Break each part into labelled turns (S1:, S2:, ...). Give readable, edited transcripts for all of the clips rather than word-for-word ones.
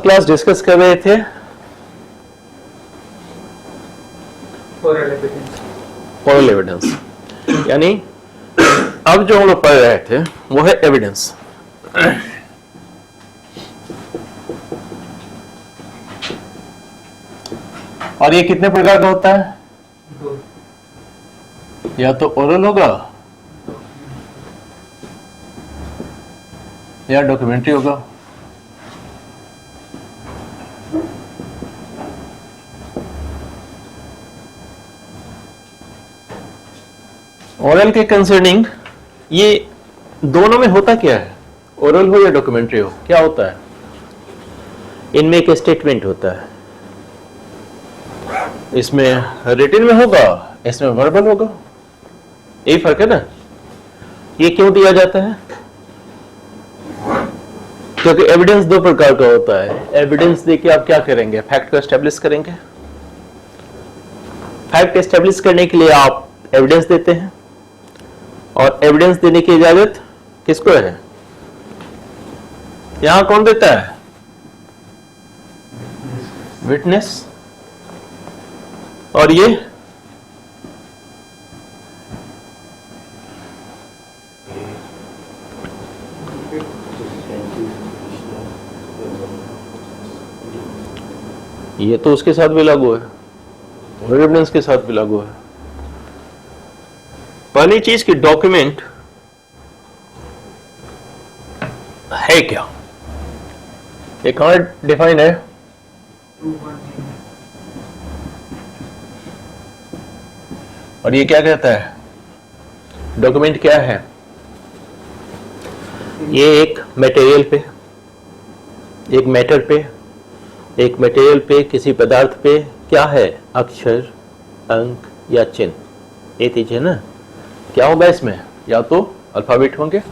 S1: Class discuss कर रहे थे? ओरल एविडेंस, यानी अब जो हम लोग पढ़ रहे थे वो है एविडेंस। और ये कितने प्रकार का होता है? या तो ओरल होगा या डॉक्यूमेंट्री होगा। ओरल के कंसर्निंग ये दोनों में होता क्या है? ओरल हो या डॉक्यूमेंट्री हो, क्या होता है? इनमें एक स्टेटमेंट होता है, इसमें रिटन में होगा, इसमें वर्बल होगा। यही फर्क है ना। ये क्यों दिया जाता है? क्योंकि एविडेंस दो प्रकार का होता है। एविडेंस देके आप क्या करेंगे? फैक्ट को एस्टेब्लिश करेंगे। फैक्ट एस्टेब्लिश करने के लिए आप एविडेंस देते हैं, और एविडेंस देने की इजाजत किसको है? यहां कौन देता है? विटनेस। और ये तो उसके साथ भी लागू है, और एविडेंस के साथ भी लागू है। पहली चीज की डॉक्यूमेंट है क्या? ये कहां डिफाइन है? और ये क्या कहता है? डॉक्यूमेंट क्या है? ये एक मटेरियल पे, एक मैटर पे, एक मटेरियल पे, किसी पदार्थ पे क्या है? अक्षर, अंक या चिन्ह, ये चीज है ना। क्या होगा इसमें? या तो अल्फाबेट होंगे,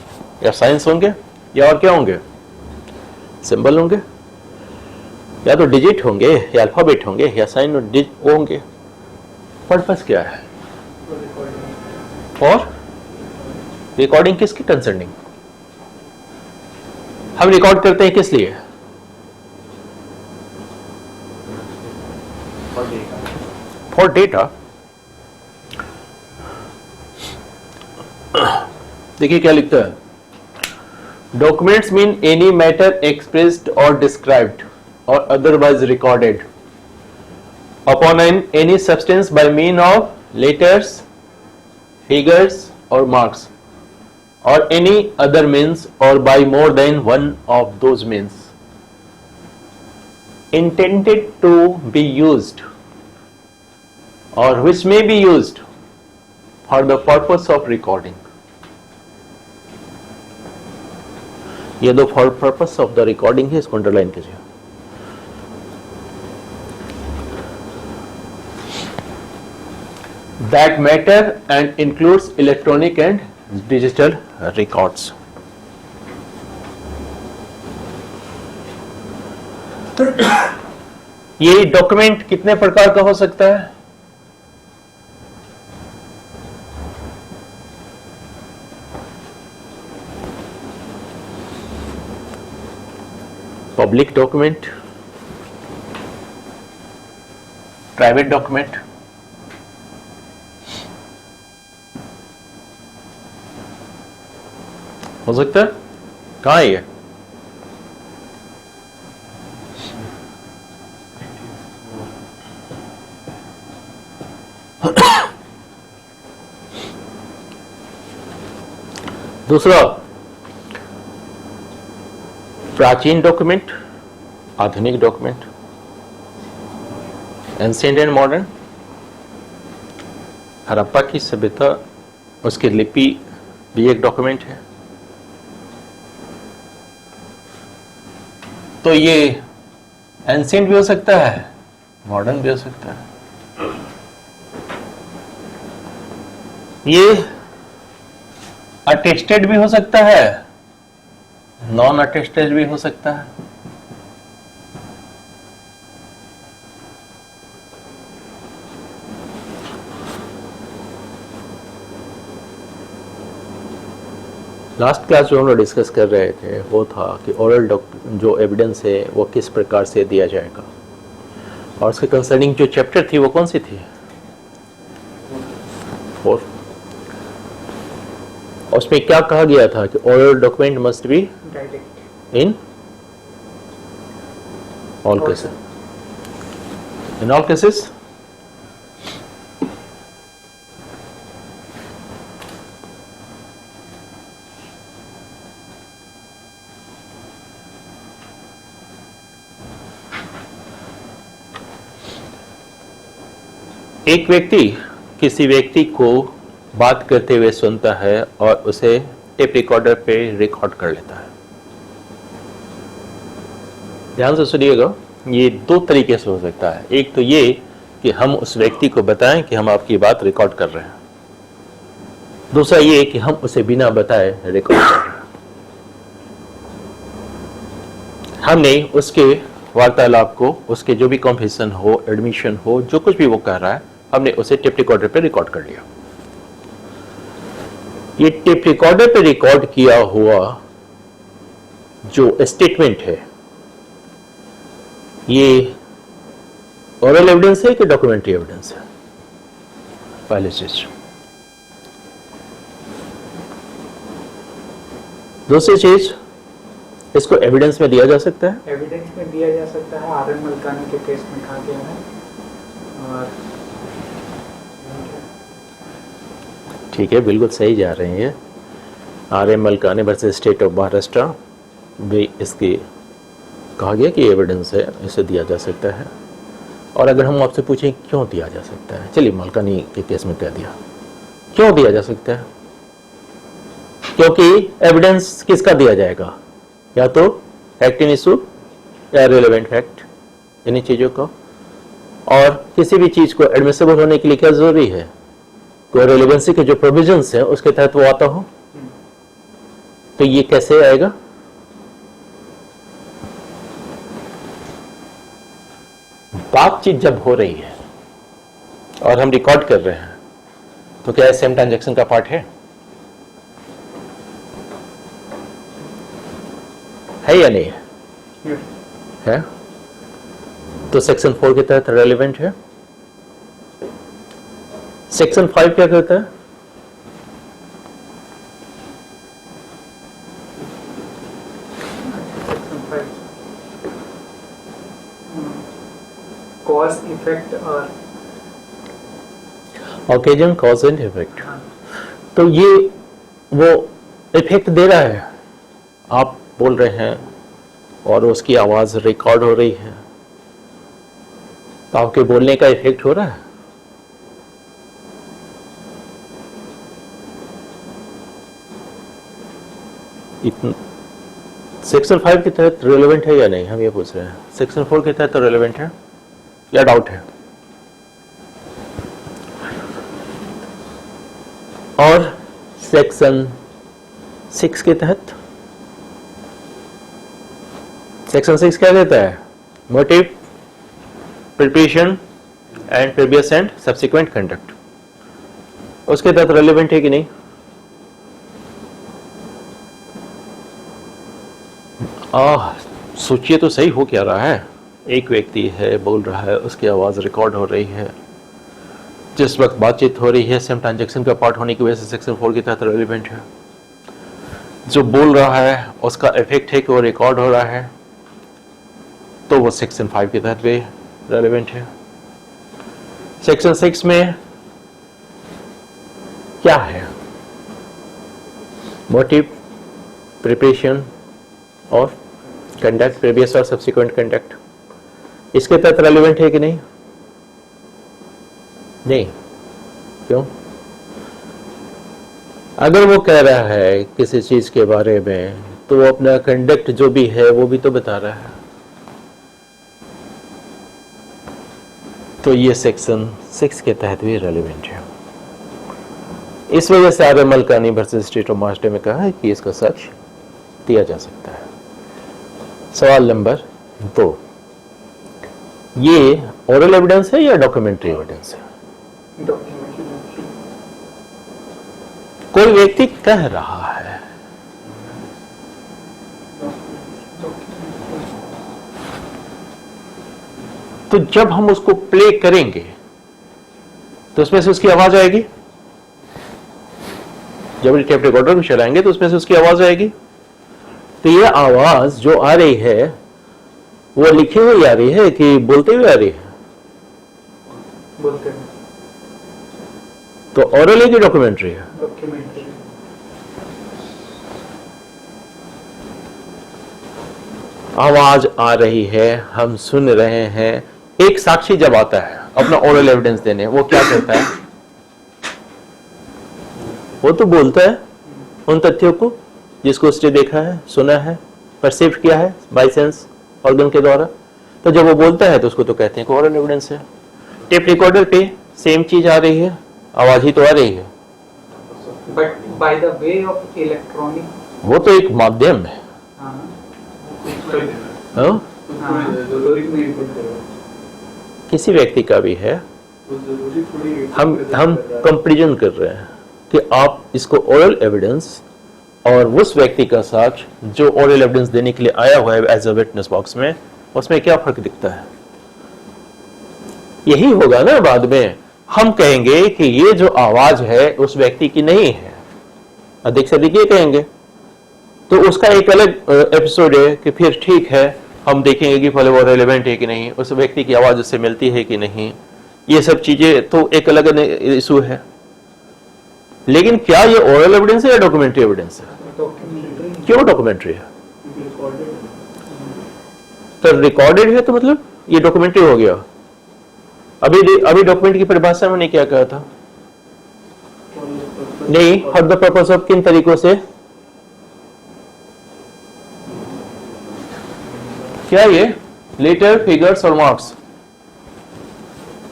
S1: या साइंस होंगे, या और क्या होंगे? सिंबल होंगे, या तो डिजिट होंगे, या अल्फाबेट होंगे, या साइन होंगे। पर्पस क्या है? For recording. किसकी कंसर्निंग? हम रिकॉर्ड करते हैं किस लिए? For data. देखिए क्या लिखता है, documents mean any matter expressed और डिस्क्राइब्ड और otherwise recorded upon any substance by mean of letters, figures or marks or any other means or by more than one of those means intended to be used or which may be used for the purpose of recording. ये दो for purpose of the recording है, इसको underline कीजिए। That matter and includes electronic and digital records. ये document कितने प्रकार का हो सकता है? पब्लिक डॉक्यूमेंट, प्राइवेट डॉक्यूमेंट, हो सकता है। कहां है ये? दूसरा, प्राचीन डॉक्यूमेंट, आधुनिक document, ancient and modern. Harappa की सभ्यता, उसकी लिपि भी एक डॉक्यूमेंट है। तो ये एंशिएंट भी हो सकता है, मॉडर्न भी हो सकता है। ये अटेस्टेड भी हो सकता है, नॉन अटेस्टेड भी हो सकता है। लास्ट क्लास जो हम लोग डिस्कस कर रहे थे वो था कि ओरल जो एविडेंस है वो किस प्रकार से दिया जाएगा, और उसके कंसर्निंग जो चैप्टर थी वो कौन सी थी? 4। उसमें क्या कहा गया था कि oral document must be in all cases, in all cases. एक व्यक्ति किसी व्यक्ति को बात करते हुए सुनता है और उसे टेप रिकॉर्डर पे रिकॉर्ड कर लेता है। ध्यान से सुनिएगा, ये 2 तरीके से हो सकता है। एक तो ये कि हम उस व्यक्ति को बताएं कि हम आपकी बात रिकॉर्ड कर रहे हैं, दूसरा ये कि हम उसे बिना बताए रिकॉर्ड कर रहे हैं। हमने उसके वार्तालाप को, उसके जो भी कॉन्फेशन हो, एडमिशन हो, जो कुछ भी वो कह रहा है, हमने उसे टेप रिकॉर्डर पे रिकॉर्ड कर लिया। ये टेप रिकॉर्डर पे रिकॉर्ड किया हुआ जो स्टेटमेंट है, ये ओरल एविडेंस है कि डॉक्यूमेंट्री एविडेंस है? पहली चीज। दूसरी चीज, इसको एविडेंस में दिया जा सकता है?
S2: एविडेंस में दिया जा सकता है। आर एम मलकानी के केस में कहा गया है। और
S1: ठीक है, बिल्कुल सही जा रहे हैं। R M Malkani versus state of Maharashtra भी इसकी कहा गया कि एविडेंस है, इसे दिया जा सकता है। और अगर हम आपसे पूछें क्यों दिया जा सकता है, चलिए मलकानी के केस में कह दिया, क्यों दिया जा सकता है? क्योंकि एविडेंस किसका दिया जाएगा? या तो फैक्ट इन इशू या रिलेवेंट फैक्ट, इन्हीं चीजों को। और किसी भी चीज को एडमिसिबल होने के लिए क्या जरूरी है? कोई रेलेवेंसी के जो प्रोविजंस है उसके तहत वो आता हो। तो ये कैसे आएगा? बातचीत जब हो रही है और हम रिकॉर्ड कर रहे हैं, तो क्या सेम ट्रांजैक्शन का पार्ट है या नहीं है? तो सेक्शन 4 के तहत रेलेवेंट है। सेक्शन 5 क्या कहता है?
S2: कॉज इफेक्ट और
S1: ओकेजन, कॉज एंड इफेक्ट। तो ये वो इफेक्ट दे रहा है, आप बोल रहे हैं और उसकी आवाज रिकॉर्ड हो रही है, तो आपके बोलने का इफेक्ट हो रहा है। सेक्शन 5 के तहत रेलेवेंट है या नहीं, हम ये पूछ रहे हैं। सेक्शन 4 के तहत तो रेलेवेंट है या डाउट है? और सेक्शन 6 के तहत, सेक्शन 6 क्या कहता है? Motive, preparation and previous and subsequent conduct, उसके तहत रेलेवेंट है कि नहीं? सोचिए तो सही, हो क्या रहा है? एक व्यक्ति है, बोल रहा है, उसकी आवाज रिकॉर्ड हो रही है, जिस वक्त बातचीत हो रही है सेम ट्रांजैक्शन का पार्ट होने की वजह से सेक्शन 4 के तहत रेलेवेंट है। जो बोल रहा है उसका इफेक्ट है कि वो रिकॉर्ड हो रहा है, तो वो सेक्शन 5 के तहत भी रेलेवेंट है। सेक्शन 6 में क्या है? मोटिव, प्रिपरेशन और कंडक्ट, प्रीवियस और सब्सिक्वेंट कंडक्ट, इसके तहत रेलेवेंट है कि नहीं? नहीं। क्यों? अगर वो कह रहा है किसी चीज के बारे में, तो वो अपना कंडक्ट जो भी है वो भी तो बता रहा है। तो ये सेक्शन 6 के तहत भी रेलेवेंट है। इस वजह से R M Malkani versus state of Maharashtra में कहा है कि इसका सच दिया जा सकता है। सवाल नंबर 2, ये ओरल एविडेंस है या डॉक्यूमेंट्री एविडेंस है? कोई व्यक्ति कह रहा है तो जब हम उसको प्ले करेंगे तो उसमें से उसकी आवाज आएगी। जब टेप रिकॉर्डर को चलाएंगे तो उसमें से उसकी आवाज आएगी। तो ये आवाज जो आ रही है वो लिखी हुई आ रही है कि बोलते हुए आ रही है?
S2: बोलते हैं।
S1: तो ओरल है कि डॉक्यूमेंट्री है?
S2: डॉक्यूमेंट्री।
S1: आवाज आ रही है, हम सुन रहे हैं। एक साक्षी जब आता है अपना ओरल एविडेंस देने, वो क्या करता है? वो तो बोलता है उन तथ्यों को जिसको उसने देखा है, सुना है, परसीव किया है बाय सेंस ऑर्गन के द्वारा। तो जब वो बोलता है तो उसको तो कहते हैं कि ओरल एविडेंस है। टेप रिकॉर्डर पे सेम चीज आ रही है, आवाज ही तो आ रही है,
S2: but by the way of electronic.
S1: वो तो एक माध्यम है। हाँ? किसी व्यक्ति का भी है, हम कंपैरिजन कर रहे हैं कि आप इसको ओरल एविडेंस और उस व्यक्ति का साक्ष्य जो ओरल एविडेंस देने के लिए आया हुआ है एज अ विटनेस बॉक्स में, उसमें क्या फर्क दिखता है? यही होगा ना। बाद में हम कहेंगे कि ये जो आवाज है उस व्यक्ति की नहीं है, अधिक से अधिक ये कहेंगे। तो उसका एक अलग एपिसोड है कि फिर ठीक है, हम देखेंगे कि फॉलो वो रेलेवेंट है कि नहीं, उस व्यक्ति की आवाज उससे मिलती है कि नहीं। ये सब चीजें तो एक अलग इशू है। लेकिन क्या ये ओरल एविडेंस है या डॉक्यूमेंट्री एविडेंस है? क्यों डॉक्यूमेंट्री है? तो रिकॉर्डेड है तो मतलब ये डॉक्यूमेंट्री हो गया। अभी डॉक्यूमेंट की परिभाषा मैंने क्या कहा था? नहीं, for the purpose of kin तरीकों से? क्या ये लेटर, फिगर्स और मार्क्स?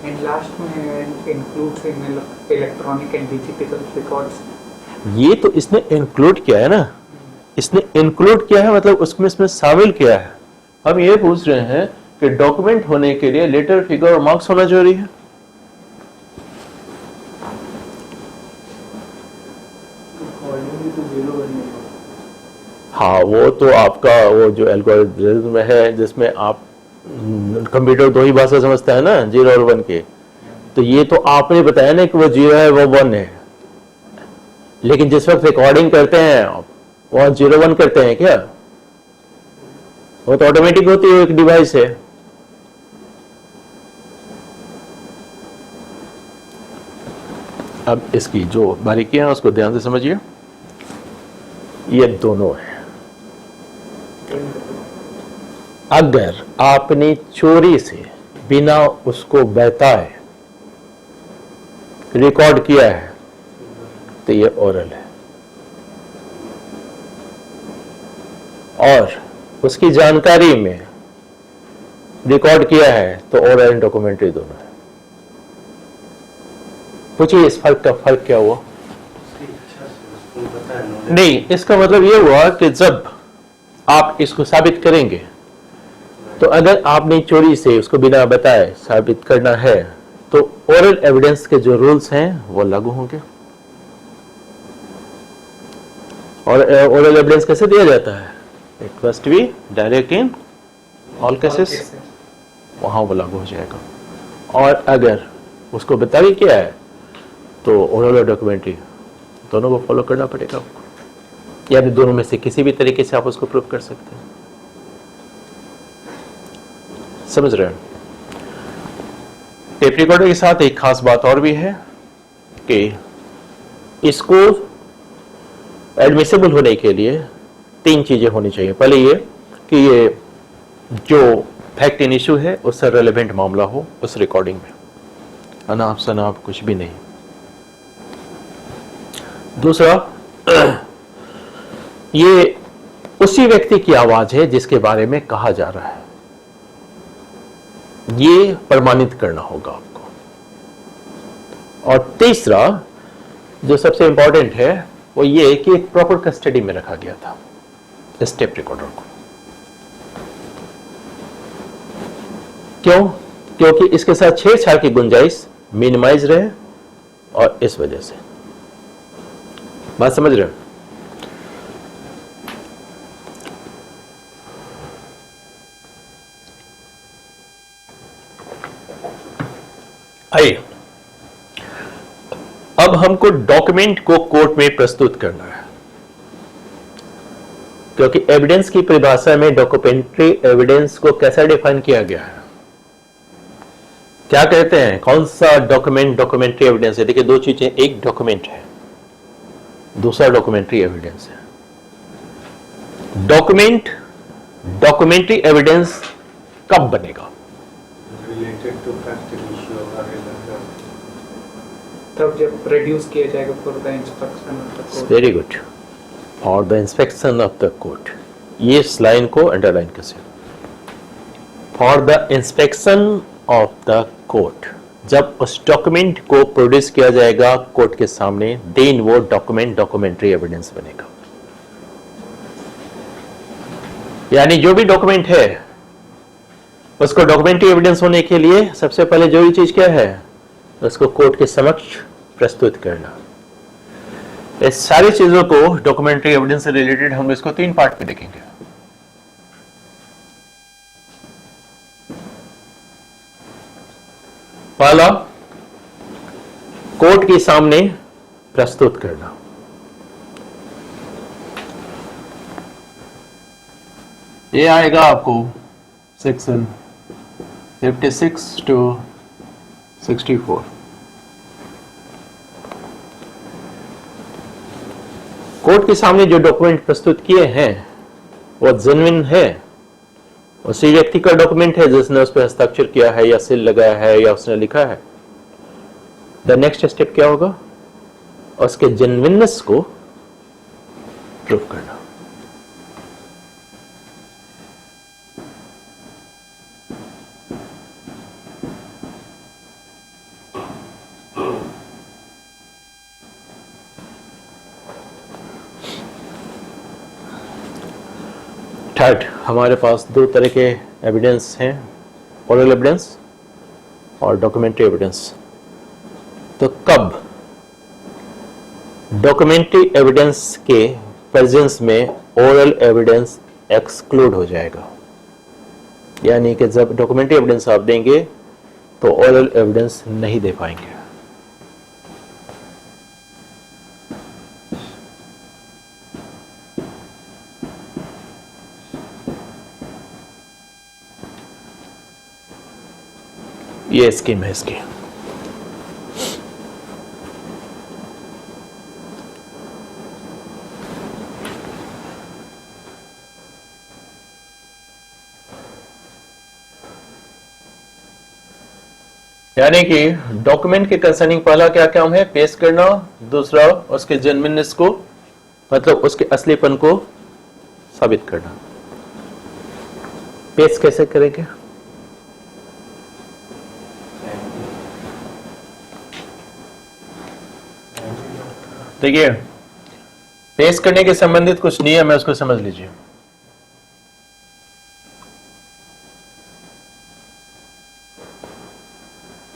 S2: एंड लास्ट में includes in electronic and digital records.
S1: ये तो इसने इंक्लूड किया है ना, इसने इंक्लूड किया है मतलब उसमें इसमें शामिल किया है। हम ये पूछ रहे हैं कि डॉक्यूमेंट होने के लिए लेटर, फिगर और मार्क्स होना जरूरी है। हाँ, वो तो आपका वो जो एल्गोरिथम है जिसमें आप कंप्यूटर दो ही भाषा समझता है ना, 0 और 1 के। तो ये तो आपने बताया ना कि वो 0 है वो 1 है, लेकिन जिस वक्त रिकॉर्डिंग करते हैं वहां 0 1 करते हैं क्या? वो तो ऑटोमेटिक होती है, एक डिवाइस है। अब इसकी जो बारीकियां हैं उसको ध्यान से समझिए। ये दोनों है। अगर आपने चोरी से बिना उसको बताए रिकॉर्ड किया है तो ये ओरल है, और उसकी जानकारी में रिकॉर्ड किया है तो ओरल एंड डॉक्यूमेंट्री दोनों है। पूछिए इस फर्क का फर्क क्या हुआ? नहीं, इसका मतलब ये हुआ कि जब आप इसको साबित करेंगे तो अगर आपने चोरी से उसको बिना बताए साबित करना है तो ओरल एविडेंस के जो रूल्स हैं वो लागू होंगे। और ओरल एविडेंस कैसे दिया जाता है? It must be direct in all cases, वहां वो लागू हो जाएगा। और अगर उसको बता भी किया है तो ओरल और डॉक्यूमेंट्री दोनों को फॉलो करना पड़ेगा आपको, यानी दोनों में से किसी भी तरीके से आप उसको प्रूव कर सकते हैं। समझ रहे हैं? टेप रिकॉर्डर के साथ एक खास बात और भी है कि इसको एडमिसिबल होने के लिए 3 चीजें होनी चाहिए। पहले ये कि ये जो फैक्ट इन इशू है उससे रेलेवेंट मामला हो उस रिकॉर्डिंग में, अनाप शनाप कुछ भी नहीं। दूसरा, ये उसी व्यक्ति की आवाज है जिसके बारे में कहा जा रहा है, ये प्रमाणित करना होगा आपको। और तीसरा जो सबसे इंपॉर्टेंट है वो ये कि एक प्रॉपर कस्टडी में रखा गया था इस टेप रिकॉर्डर को। क्यों? क्योंकि इसके साथ छेड़छाड़ की गुंजाइश मिनिमाइज रहे, और इस वजह से। बात समझ रहे हो? आइए, अब हमको डॉक्यूमेंट को कोर्ट में प्रस्तुत करना है, क्योंकि एविडेंस की परिभाषा में डॉक्यूमेंट्री एविडेंस को कैसा डिफाइन किया गया है, क्या कहते हैं, कौन सा डॉक्यूमेंट डॉक्यूमेंट्री एविडेंस है। देखिए, दो चीजें, एक डॉक्यूमेंट है, दूसरा डॉक्यूमेंट्री एविडेंस है। डॉक्यूमेंट्री एविडेंस कब बनेगा?
S3: रिलेटेड टू फैक्ट इश्यू और
S2: तब जब प्रोड्यूस किया जाएगा for the inspection of the court.
S1: Very good, for the inspection of the court. ये इस लाइन को अंडरलाइन कैसे, for the inspection of the court, जब उस डॉक्यूमेंट को प्रोड्यूस किया जाएगा कोर्ट के सामने, देन वो डॉक्यूमेंट डॉक्यूमेंट्री एविडेंस बनेगा। यानी जो भी डॉक्यूमेंट है उसको डॉक्यूमेंट्री एविडेंस होने के लिए सबसे पहले जो ही चीज क्या है, उसको कोर्ट के समक्ष प्रस्तुत करना। इस सारी चीजों को डॉक्यूमेंट्री एविडेंस से रिलेटेड हम इसको 3 पार्ट में देखेंगे। पहला, कोर्ट के सामने प्रस्तुत करना। ये आएगा आपको सेक्शन 56 टू 64। कोर्ट के सामने जो डॉक्यूमेंट प्रस्तुत किए हैं वो जेन्युइन है, उसी व्यक्ति का डॉक्यूमेंट है जिसने उस पर हस्ताक्षर किया है या सील लगाया है या उसने लिखा है। द नेक्स्ट स्टेप क्या होगा, उसके जेन्युइननेस को प्रूव करना। थर्ड, हमारे पास 2 तरह के एविडेंस हैं, ओरल एविडेंस और डॉक्यूमेंट्री एविडेंस। तो कब डॉक्यूमेंट्री एविडेंस के प्रेजेंस में ओरल एविडेंस एक्सक्लूड हो जाएगा, यानी कि जब डॉक्यूमेंट्री एविडेंस आप देंगे तो ओरल एविडेंस नहीं दे पाएंगे। ये स्कीम है इसकी। यानी कि डॉक्यूमेंट के कंसर्निंग पहला क्या काम है, पेश करना, दूसरा उसके जेन्युइननेस को, मतलब उसके असलीपन को साबित करना। पेश कैसे करेंगे, देखिए, पेश करने के संबंधित कुछ नियम है, उसको समझ लीजिए।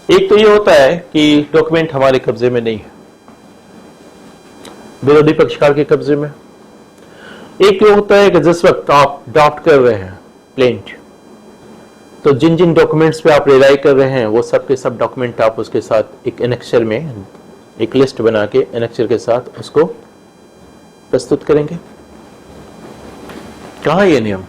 S1: एक तो ये होता है कि डॉक्यूमेंट हमारे कब्जे में नहीं है, विरोधी पक्षकार के कब्जे में। एक ये होता है कि जिस वक्त आप ड्राफ्ट कर रहे हैं प्लेंट, तो जिन जिन डॉक्यूमेंट्स पे आप रिलाई कर रहे हैं वो सब के सब डॉक्यूमेंट आप उसके साथ एक एनेक्सर में एक लिस्ट बना के एनेक्सर के साथ उसको प्रस्तुत करेंगे। कहां ये नियम,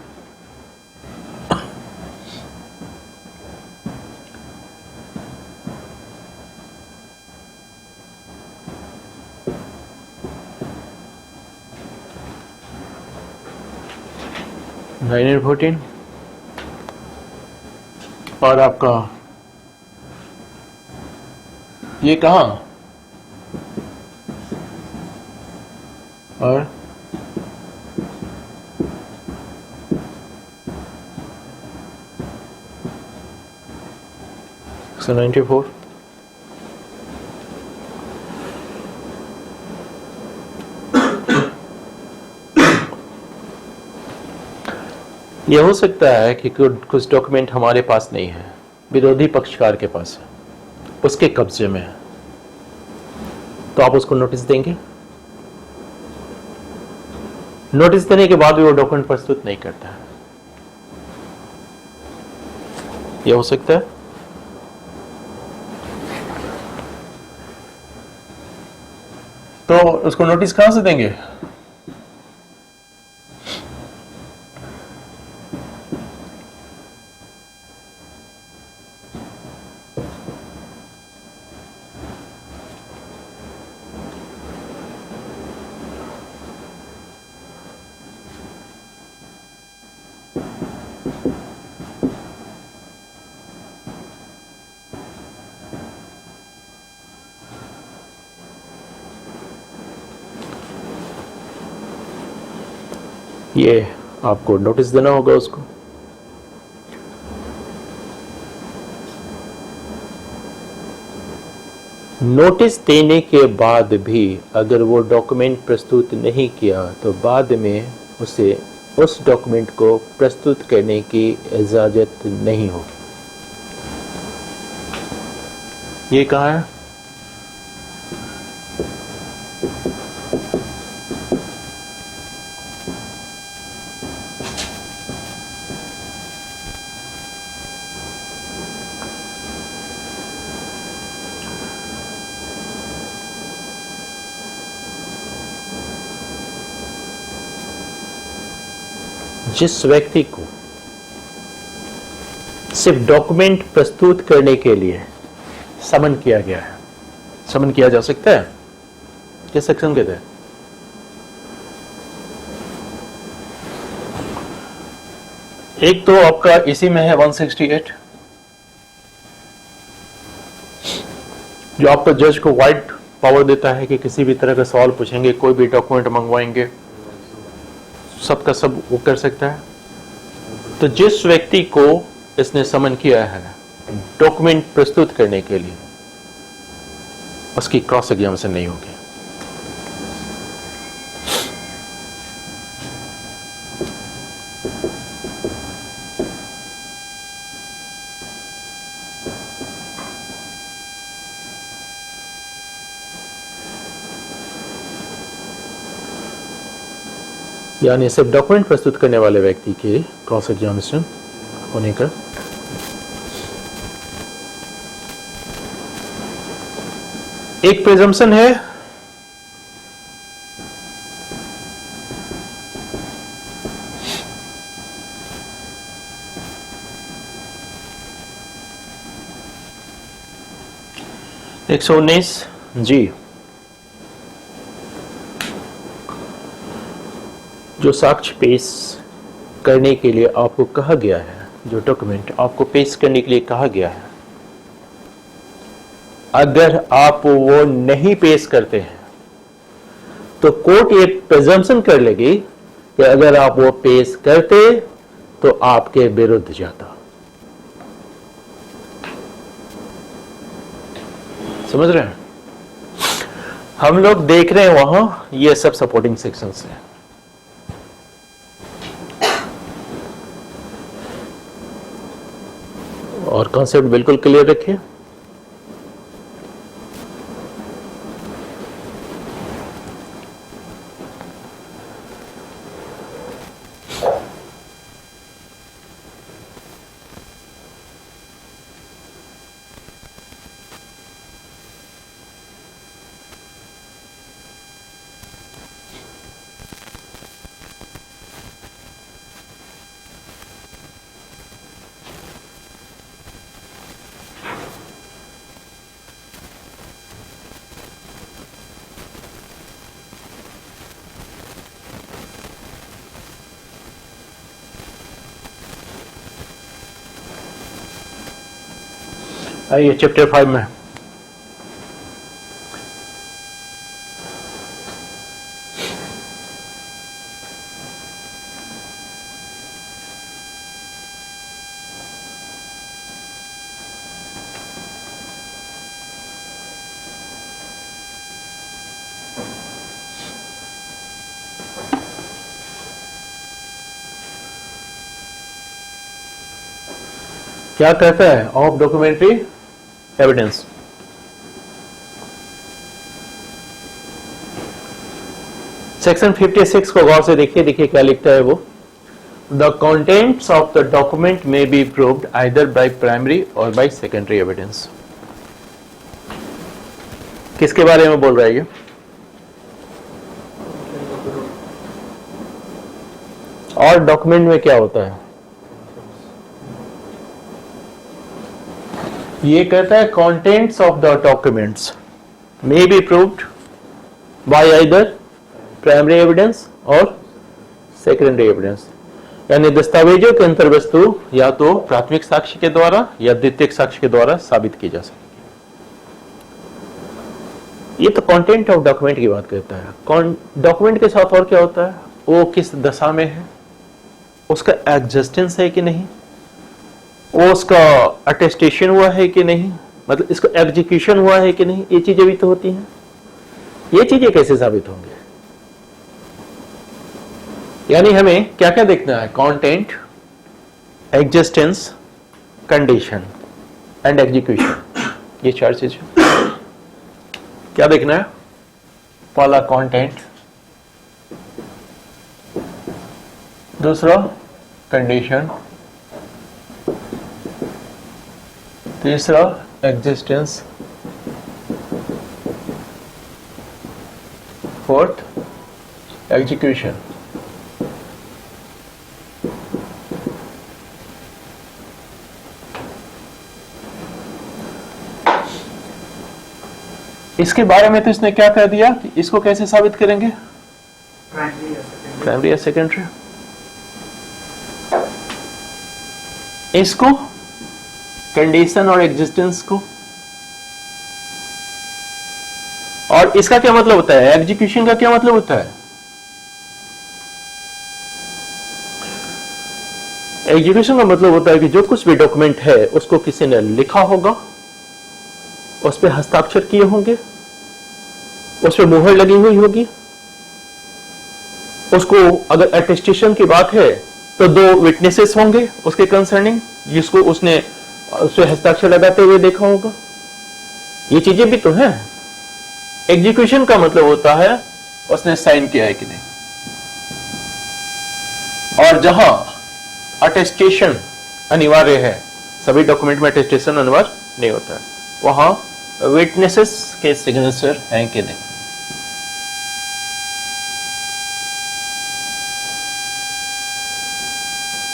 S1: नाइन 14 और आपका ये कहां और So 94 यह हो सकता है कि कुछ डॉक्यूमेंट हमारे पास नहीं है, विरोधी पक्षकार के पास है, उसके कब्जे में है, तो आप उसको नोटिस देंगे। नोटिस देने के बाद भी वो डॉक्यूमेंट प्रस्तुत नहीं करता है, यह हो सकता है। उसको नोटिस कहां से देंगे? ये आपको नोटिस देना होगा उसको। नोटिस देने के बाद भी अगर वो डॉक्यूमेंट प्रस्तुत नहीं किया तो बाद में उसे उस डॉक्यूमेंट को प्रस्तुत करने की इजाजत नहीं होगी। ये कहाँ है? जिस व्यक्ति को सिर्फ डॉक्यूमेंट प्रस्तुत करने के लिए समन किया गया है, समन किया जा सकता है, किस सेक्शन कहते हैं? एक तो आपका इसी में है 168, जो आपको जज को वाइड पावर देता है कि किसी भी तरह का सवाल पूछेंगे, कोई भी डॉक्यूमेंट मंगवाएंगे, सबका सब वो कर सकता है। तो जिस व्यक्ति को इसने समन किया है डॉक्यूमेंट प्रस्तुत करने के लिए, उसकी क्रॉस एग्जामिनेशन नहीं होगी। यानी सिर्फ डॉक्यूमेंट प्रस्तुत करने वाले व्यक्ति की क्रॉस एग्जामिनेशन होने का एक प्रिजम्पशन है। एक 119 जी, जो साक्ष्य पेश करने के लिए आपको कहा गया है, जो डॉक्यूमेंट आपको पेश करने के लिए कहा गया है, अगर आप वो नहीं पेश करते हैं तो कोर्ट ये प्रिजम्पशन कर लेगी कि अगर आप वो पेश करते तो आपके विरुद्ध जाता। समझ रहे हैं? हम लोग देख रहे हैं वहां ये सब सपोर्टिंग सेक्शंस हैं। और कॉन्सेप्ट बिल्कुल क्लियर रखिए। आइए चैप्टर 5 में। क्या कहता है ऑफ डॉक्यूमेंट्री एविडेंस? सेक्शन 56 को गौर से देखिए, देखिए क्या लिखता है वो। The contents of the document may be proved either by primary और बाय सेकेंडरी एविडेंस। किसके बारे में बोल रहा है ये? और डॉक्यूमेंट में क्या होता है? ये कहता है contents of the documents may be proved bye either primary evidence और सेकेंडरी एविडेंस, यानी दस्तावेजों के अंतर वस्तु या तो प्राथमिक साक्ष्य के द्वारा या द्वितीयक साक्ष्य के द्वारा साबित की जा सकती है। ये तो कंटेंट ऑफ डॉक्यूमेंट की बात करता है। डॉक्यूमेंट के साथ और क्या होता है? वो किस दशा में है, उसका एग्जिस्टेंस है कि नहीं, वो उसका अटेस्टेशन हुआ है कि नहीं, मतलब इसका एग्जीक्यूशन हुआ है कि नहीं, ये चीजें भी तो होती हैं। ये चीजें कैसे साबित होंगे? यानी हमें क्या क्या देखना है? Content, existence, condition and execution, ये चार चीजें क्या देखना है? पहला कंटेंट, दूसरा कंडीशन, तीसरा एग्जिस्टेंस, फोर्थ एग्जीक्यूशन। इसके बारे में तो इसने क्या कह दिया कि इसको कैसे साबित करेंगे? प्राइमरी या सेकेंडरी। इसको कंडीशन और एग्जिस्टेंस को, और इसका क्या मतलब होता है? एग्जीक्यूशन का क्या मतलब होता है? एग्जीक्यूशन का मतलब होता है कि जो कुछ भी डॉक्यूमेंट है उसको किसी ने लिखा होगा, उस पर हस्ताक्षर किए होंगे, उस पर मुहर लगी हुई होगी, उसको अगर अटेस्टेशन की बात है तो 2 विटनेसेस होंगे उसके कंसर्निंग, जिसको उसने उस पर हस्ताक्षर लगाते हुए देखा होगा। ये चीजें भी तो हैं। एग्जीक्यूशन का मतलब होता है उसने साइन किया है कि नहीं। और जहां अटेस्टेशन अनिवार्य है, सभी डॉक्यूमेंट में अटेस्टेशन अनिवार्य नहीं होता है, वहां विटनेसेस के सिग्नेचर हैं कि नहीं।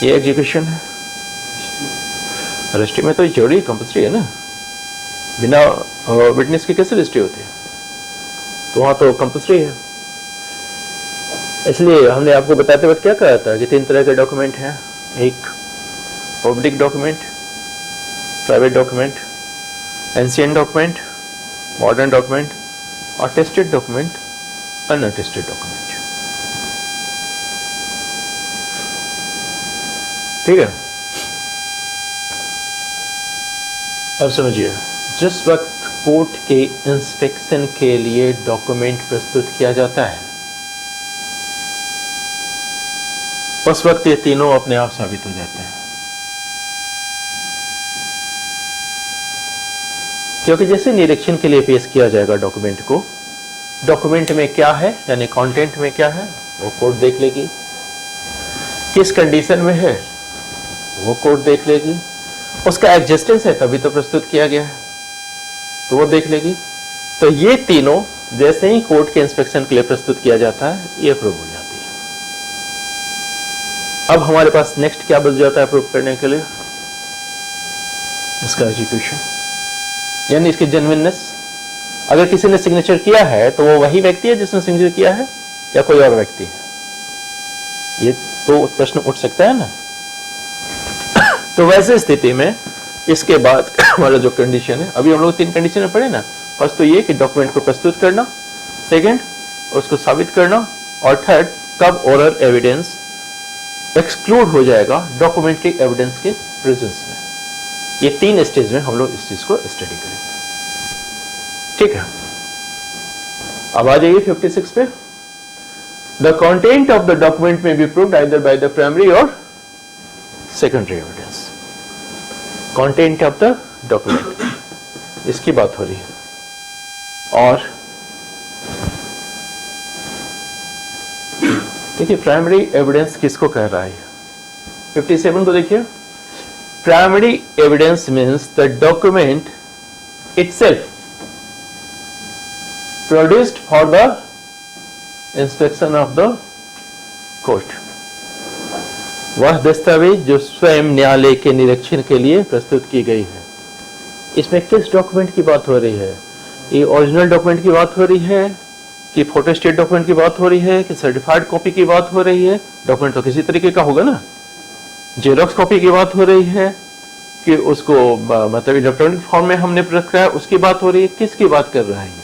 S1: ये एग्जीक्यूशन है। रजिस्ट्री में तो जरूरी कंपल्सरी है ना, बिना विटनेस की कैसे रजिस्ट्री होती है? तो वहां तो कंपल्सरी है। इसलिए हमने आपको बताते वक्त क्या कहा था कि 3 तरह के डॉक्यूमेंट हैं। एक public document, private document, ancient document, modern document, attested document, unattested document. ठीक है, अब समझिए, जिस वक्त कोर्ट के इंस्पेक्शन के लिए डॉक्यूमेंट प्रस्तुत किया जाता है उस वक्त ये तीनों अपने आप साबित हो जाते हैं। क्योंकि जैसे निरीक्षण के लिए पेश किया जाएगा डॉक्यूमेंट को, डॉक्यूमेंट में क्या है यानी कंटेंट में क्या है वो कोर्ट देख लेगी, किस कंडीशन में है वो कोर्ट देख लेगी, उसका एग्जिस्टेंस है तभी तो प्रस्तुत किया गया है तो वो देख लेगी। तो ये तीनों जैसे ही कोर्ट के इंस्पेक्शन के लिए प्रस्तुत किया जाता है ये प्रूव हो जाती है। अब हमारे पास नेक्स्ट क्या बच जाता है प्रूव करने के लिए? इसका एग्जीक्यूशन, यानी इसकी जेन्युइननेस। अगर किसी ने सिग्नेचर किया है तो वो वही व्यक्ति है जिसने सिग्नेचर किया है या कोई और व्यक्ति है? ये तो प्रश्न उठ सकता है ना। तो वैसे स्थिति में इसके बाद हमारा जो कंडीशन है, अभी हम लोग 3 कंडीशन में पढ़े ना। फर्स्ट तो ये कि डॉक्यूमेंट को प्रस्तुत करना, सेकंड उसको साबित करना, और थर्ड कब ओरल एविडेंस एक्सक्लूड हो जाएगा डॉक्यूमेंट्री एविडेंस के प्रेजेंस में। ये 3 स्टेज में हम लोग इस चीज को स्टडी करेंगे। ठीक है, अब आ जाइए 56 पे। The content of the document may be proved either by the primary or secondary evidence. Content of the document, इसकी बात हो रही है। और देखिए प्राइमरी एविडेंस किसको कह रहा है? 57 को देखिए। Primary evidence means the document itself produced for the inspection of the court. वह दस्तावेज जो स्वयं न्यायालय के निरीक्षण के लिए प्रस्तुत की गई है। इसमें किस डॉक्यूमेंट की बात हो रही है? ये ओरिजिनल डॉक्यूमेंट की बात हो रही है कि फोटोस्टेट डॉक्यूमेंट की बात हो रही है कि सर्टिफाइड कॉपी की बात हो रही है? डॉक्यूमेंट तो किसी तरीके का होगा ना। जेरोक्स कॉपी की बात हो रही है कि उसको मतलब इलेक्ट्रॉनिक फॉर्म में हमने रखा है उसकी बात हो रही है? किसकी बात कर रहा है ये?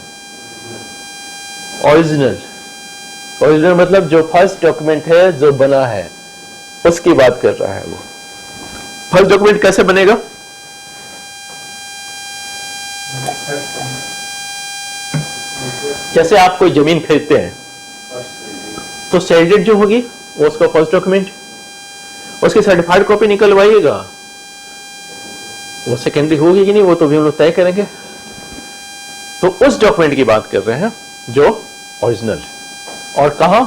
S1: ओरिजिनल। ओरिजिनल मतलब जो फर्स्ट डॉक्यूमेंट है जो बना है उसकी बात कर रहा है वो। फर्स्ट डॉक्यूमेंट कैसे बनेगा? जैसे आप कोई जमीन खरीदते हैं तो सेल डेट जो होगी वो उसका फर्स्ट डॉक्यूमेंट, उसकी सर्टिफाइड कॉपी निकलवाइएगा, वो सेकेंडरी होगी कि नहीं वो तो भी हम लोग तय करेंगे। तो उस डॉक्यूमेंट की बात कर रहे हैं जो ओरिजिनल, और कहां?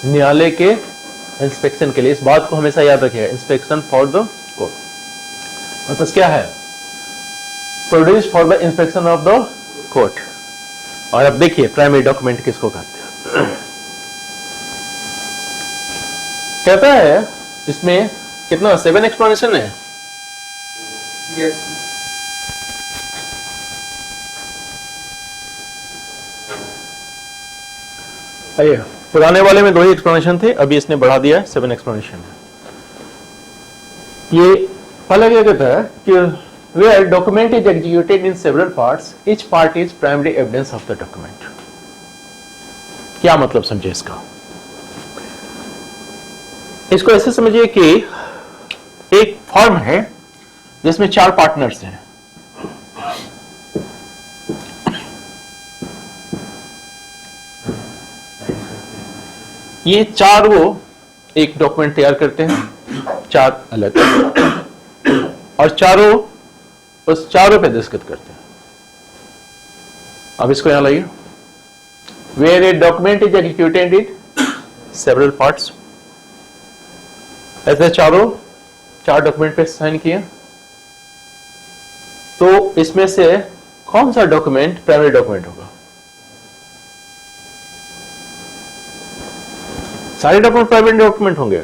S1: न्यायालय के इंस्पेक्शन के लिए। इस बात को हमेशा याद रखिएगा, इंस्पेक्शन फॉर द कोर्ट मतलब क्या है? Produce for the inspection of the court. और अब देखिए प्राइमरी डॉक्यूमेंट किसको कहते हैं। कहता है इसमें कितना 7 एक्सप्लेनेशन है।
S2: यस
S1: आइए, पुराने वाले में 2 ही एक्सप्लेनेशन थे, अभी इसने बढ़ा दिया 7 एक्सप्लेनेशन है। ये पहला क्या कहता है कि where document is executed in several parts, each part is primary evidence of the document। क्या मतलब समझे इसका? इसको ऐसे समझिए कि एक फॉर्म है जिसमें 4 पार्टनर्स हैं। ये 4 वो एक डॉक्यूमेंट तैयार करते हैं, 4 अलग, और चारों उस चारों पे दस्तखत करते हैं। अब इसको यहां लाइए। Where a document is executed in several parts, ऐसे 4 डॉक्यूमेंट पे साइन किए, तो इसमें से कौन सा डॉक्यूमेंट प्राइमरी डॉक्यूमेंट होगा? सारे डॉक्यूमेंट प्राइमरी डॉक्यूमेंट होंगे।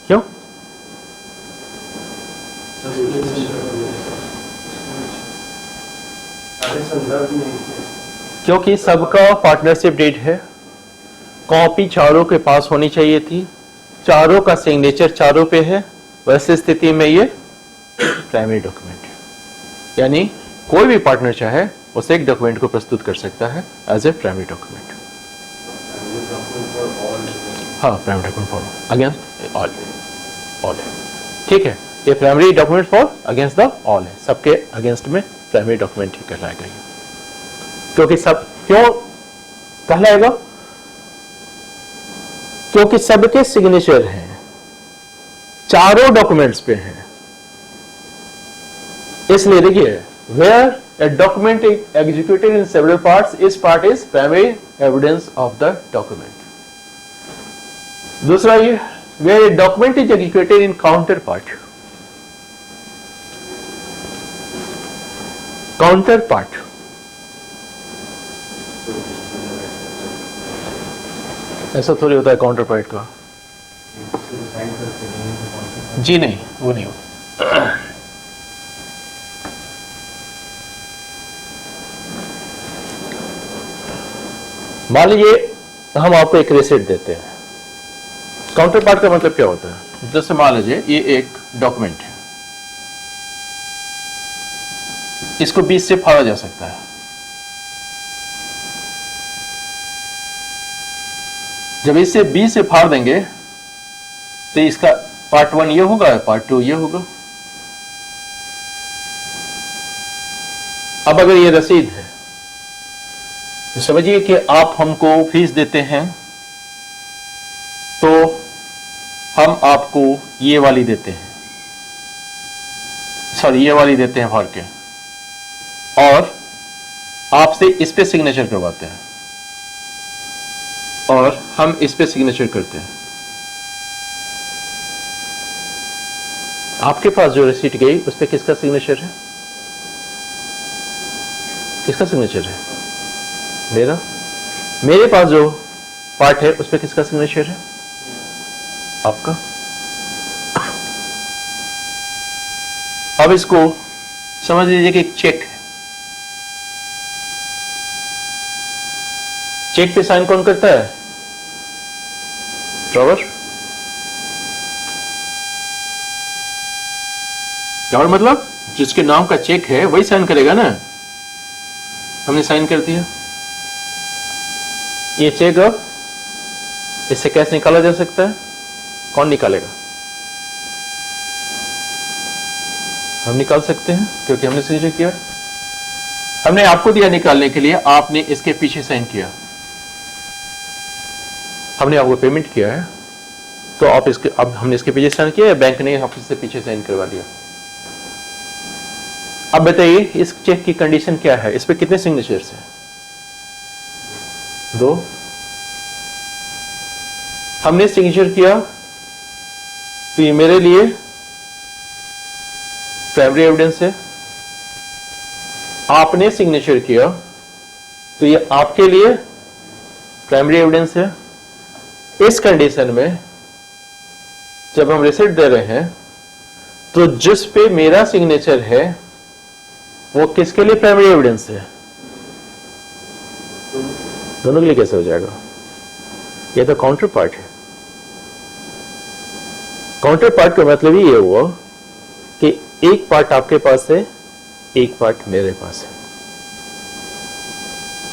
S1: क्यों? क्योंकि सबका पार्टनरशिप डेट है, कॉपी चारों के पास होनी चाहिए थी, चारों का सिग्नेचर चारों पे है, वैसे स्थिति में ये प्राइमरी डॉक्यूमेंट है। यानी कोई भी पार्टनर चाहे उस एक डॉक्यूमेंट को प्रस्तुत कर सकता है एज ए प्राइमरी डॉक्यूमेंट। हाँ, primary document for against all है। ठीक है, ये primary document for against the all है, सबके अगेंस्ट में प्राइमरी डॉक्यूमेंट ही कहलाएगा ये। क्योंकि सब क्यों कहलाएगा? क्योंकि सबके सिग्नेचर हैं, चारों डॉक्यूमेंट्स पे हैं। इसलिए देखिए, where a document executed in several parts, each part is primary evidence of the document. दूसरा ये, where a document is executed in counter part. Counter part ऐसा थोड़ी होता है काउंटर पार्ट का। जी नहीं, वो नहीं होता। मान लीजिए हम आपको एक रिसिप्ट देते हैं। काउंटर पार्ट का मतलब क्या होता है? जैसे मान लीजिए ये एक डॉक्यूमेंट है, इसको 20 से फाड़ा जा सकता है। जब इससे 20 से फाड़ देंगे तो इसका पार्ट 1 ये होगा, पार्ट 2 ये होगा। अब अगर ये रसीद है तो समझिए कि आप हमको फीस देते हैं, तो हम आपको ये वाली देते हैं, सॉरी ये वाली देते हैं फाड़ के, और आपसे इस पे सिग्नेचर करवाते हैं और हम इस पे सिग्नेचर करते हैं। आपके पास जो रिसीट गई उस पे किसका सिग्नेचर है? किसका सिग्नेचर है? मेरा। मेरे पास जो पार्ट है उस पे किसका सिग्नेचर है? आपका। अब इसको समझ लीजिए कि एक चेक है। चेक पे साइन कौन करता है? ड्रॉवर। ड्रॉवर मतलब जिसके नाम का चेक है वही साइन करेगा ना। हमने साइन कर दिया। ये चेक अब इससे कैसे निकाला जा सकता है? कौन निकालेगा? हम निकाल सकते हैं क्योंकि हमने सिग्नेचर किया। हमने आपको दिया निकालने के लिए, आपने इसके पीछे साइन किया। हमने आपको पेमेंट किया है तो आप इसके, अब हमने इसके पीछे साइन किया, बैंक ने ऑफिस से पीछे साइन करवा दिया। अब बताइए इस चेक की कंडीशन क्या है? इस पे कितने सिग्नेचर्स हैं? 2। हमने सिग्नेचर किया तो ये मेरे लिए प्राइमरी एविडेंस है। आपने सिग्नेचर किया तो ये आपके लिए प्राइमरी एविडेंस है। इस कंडीशन में जब हम रिसिप्ट दे रहे हैं तो जिस पे मेरा सिग्नेचर है वो किसके लिए प्राइमरी एविडेंस है? दोनों के लिए कैसे हो जाएगा? ये तो काउंटर पार्ट है। काउंटर पार्ट का मतलब ही ये हुआ कि एक पार्ट आपके पास है, एक पार्ट मेरे पास है।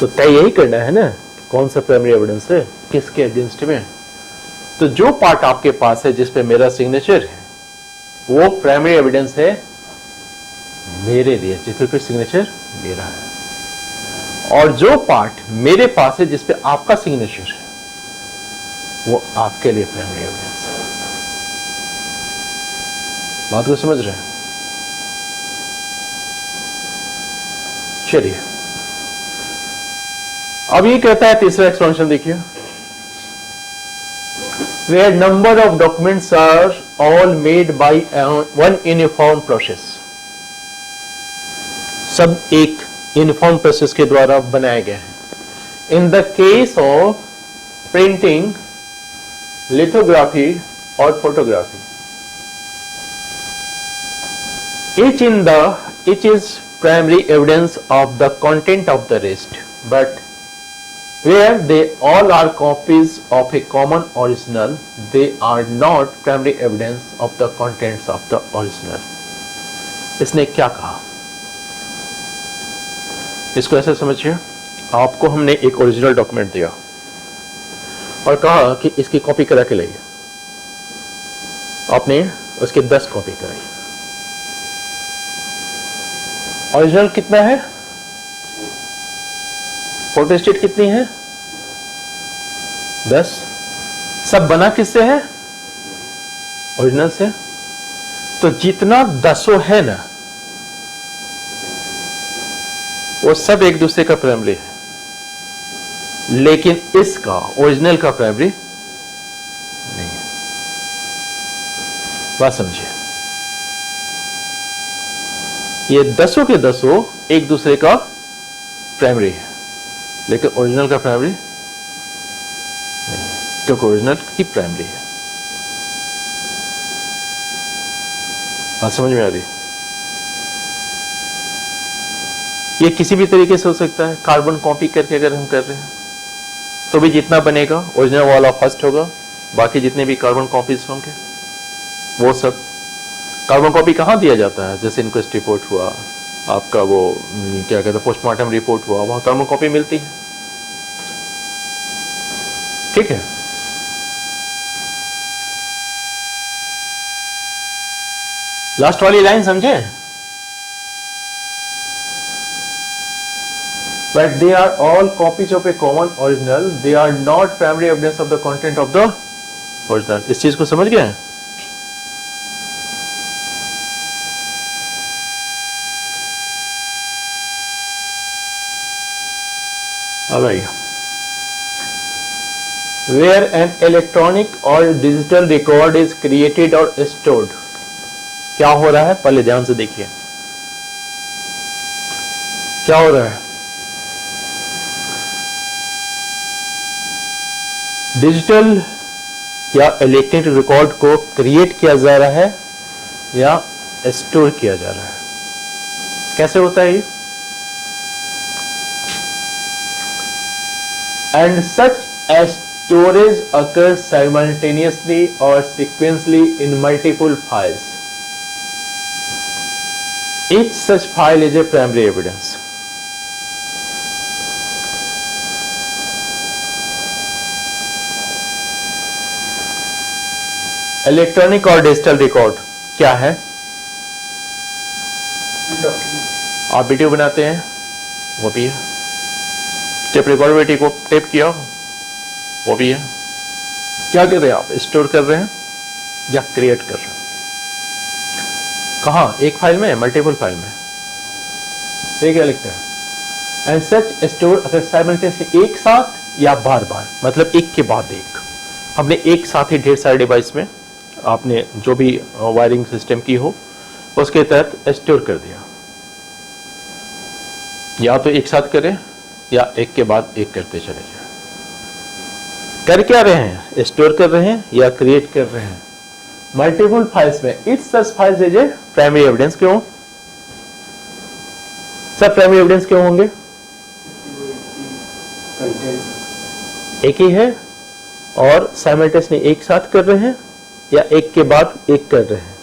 S1: तो तय यही करना है ना कौन सा प्राइमरी एविडेंस है, किसके अगेंस्ट में। तो जो पार्ट आपके पास है जिस पे मेरा सिग्नेचर है वो प्राइमरी एविडेंस है मेरे लिए, जिस पे सिग्नेचर मेरा है। और जो पार्ट मेरे पास है जिस पे आपका सिग्नेचर है वो आपके लिए प्राइमरी एविडेंस है। बात को समझ रहे हैं? चलिए अब ये कहता है तीसरा एक्सपेंशन देखिए, where number of documents are all made by one uniform process, सब एक यूनिफॉर्म प्रोसेस के द्वारा बनाए गए हैं। In the case of printing, lithography और photography, each is primary evidence of the content of the rest, but where they all are copies of a common original, they are not primary evidence of the contents of the original. इसने क्या कहा? इसको ऐसे समझिए, आपको हमने एक original document दिया और कहा कि इसकी कॉपी करा के लाइए। आपने उसकी 10 कॉपी कराई। ओरिजिनल कितना है? फोटोस्टेट कितनी है? 10। सब बना किससे है? ओरिजिनल से। तो जितना 10 है ना वो सब एक दूसरे का प्राइमरी है, लेकिन इसका ओरिजिनल का प्राइमरी नहीं है। बात समझिए, ये 10 के 10 एक दूसरे का प्राइमरी है लेकिन ओरिजिनल का प्राइमरी नहीं है, क्योंकि ओरिजिनल ही प्राइमरी है। बात समझ में आ रही? ये किसी भी तरीके से हो सकता है। कार्बन कॉपी करके अगर हम कर रहे हैं तो भी जितना बनेगा ओरिजिनल वाला फर्स्ट होगा, बाकी जितने भी कार्बन कॉपीज होंगे वो सब। कार्बन कॉपी कहाँ दिया जाता है? जैसे इनक्वेस्ट रिपोर्ट हुआ, आपका वो क्या कहते हैं पोस्टमार्टम रिपोर्ट हुआ, वहां कार्बन कॉपी मिलती है। ठीक है, लास्ट वाली लाइन समझे? But they are all copies of a common original. They are not primary evidence of the content of the original. इस चीज को समझ गए? अब आइए, where an electronic or digital record is created or stored, क्या हो रहा है? पहले ध्यान से देखिए क्या हो रहा है। डिजिटल या इलेक्ट्रॉनिक रिकॉर्ड को क्रिएट किया जा रहा है या स्टोर किया जा रहा है। कैसे होता है ये? And such storage occurs simultaneously or sequentially in multiple files. Each such file is a primary evidence. Electronic और डिजिटल रिकॉर्ड क्या है?
S2: डॉक्यूमेंट।
S1: आप वीडियो बनाते हैं, वो भी है। टेप रिकॉर्ड वीडियो को टेप किया, वो भी है। क्या कर रहे हैं आप? स्टोर कर रहे हैं या क्रिएट कर रहे हैं? कहाँ? एक फाइल में, मल्टीपल फाइल में। ये क्या लिखता है? एंड सच स्टोर अगर साइमल्टेनियसली, एक साथ या बार बार, मतलब एक के बाद एक। हमने एक साथ ही ढेर सारे डिवाइस में आपने जो भी वायरिंग सिस्टम की हो उसके तहत स्टोर कर दिया। या तो एक साथ करें या एक के बाद एक करते चले जाए। कर क्या रहे हैं? स्टोर कर रहे हैं या क्रिएट कर रहे हैं? मल्टीपल फाइल्स में etch such files is a primary evidence. क्यों? सब प्राइमरी एविडेंस क्यों होंगे? एक ही है और साइमल्टेनियसली एक साथ कर रहे हैं या एक के बाद एक कर रहे हैं,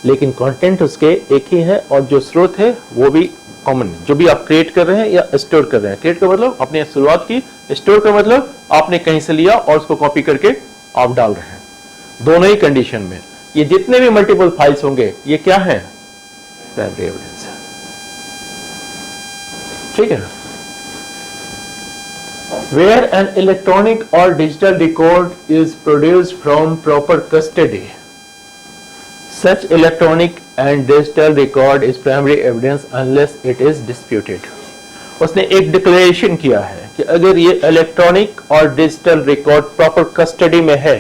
S1: लेकिन कंटेंट उसके एक ही है और जो स्रोत है वो भी कॉमन है। जो भी आप क्रिएट कर रहे हैं या स्टोर कर रहे हैं, क्रिएट का मतलब आपने शुरुआत की, स्टोर का मतलब आपने कहीं से लिया और उसको कॉपी करके आप डाल रहे हैं। दोनों ही कंडीशन में ये जितने भी मल्टीपल फाइल्स होंगे ये क्या है? प्राइमरी एविडेंस है। ठीक है। Where an electronic or digital record is produced from proper custody, such electronic and digital record is primary evidence unless it is disputed. उसने एक डिक्लेरेशन किया है कि अगर ये इलेक्ट्रॉनिक और डिजिटल रिकॉर्ड प्रॉपर कस्टडी में है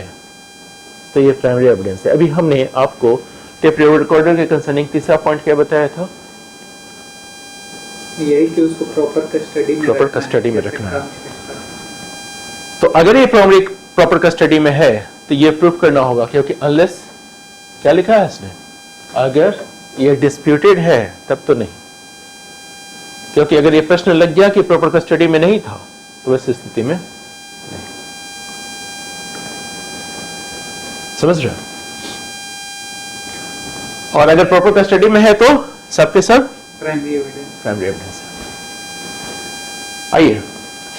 S1: तो ये प्राइमरी एविडेंस है। अभी हमने आपको टेप रिकॉर्डर के कंसर्निंग तीसरा पॉइंट क्या बताया था?
S2: यही कि उसको प्रॉपर कस्टडी में रखना है।
S1: तो अगर ये प्रॉपर कस्टडी में है तो ये प्रूफ करना होगा, क्योंकि अनलेस, क्या लिखा है इसने, अगर ये डिस्प्यूटेड है तब तो नहीं। क्योंकि अगर ये प्रश्न लग गया कि प्रॉपर कस्टडी में नहीं था तो वैसी स्थिति में नहीं। समझ रहे हो? और अगर प्रॉपर कस्टडी में है तो सबके सब
S2: प्राइमरी एविडेंस।
S1: आइए,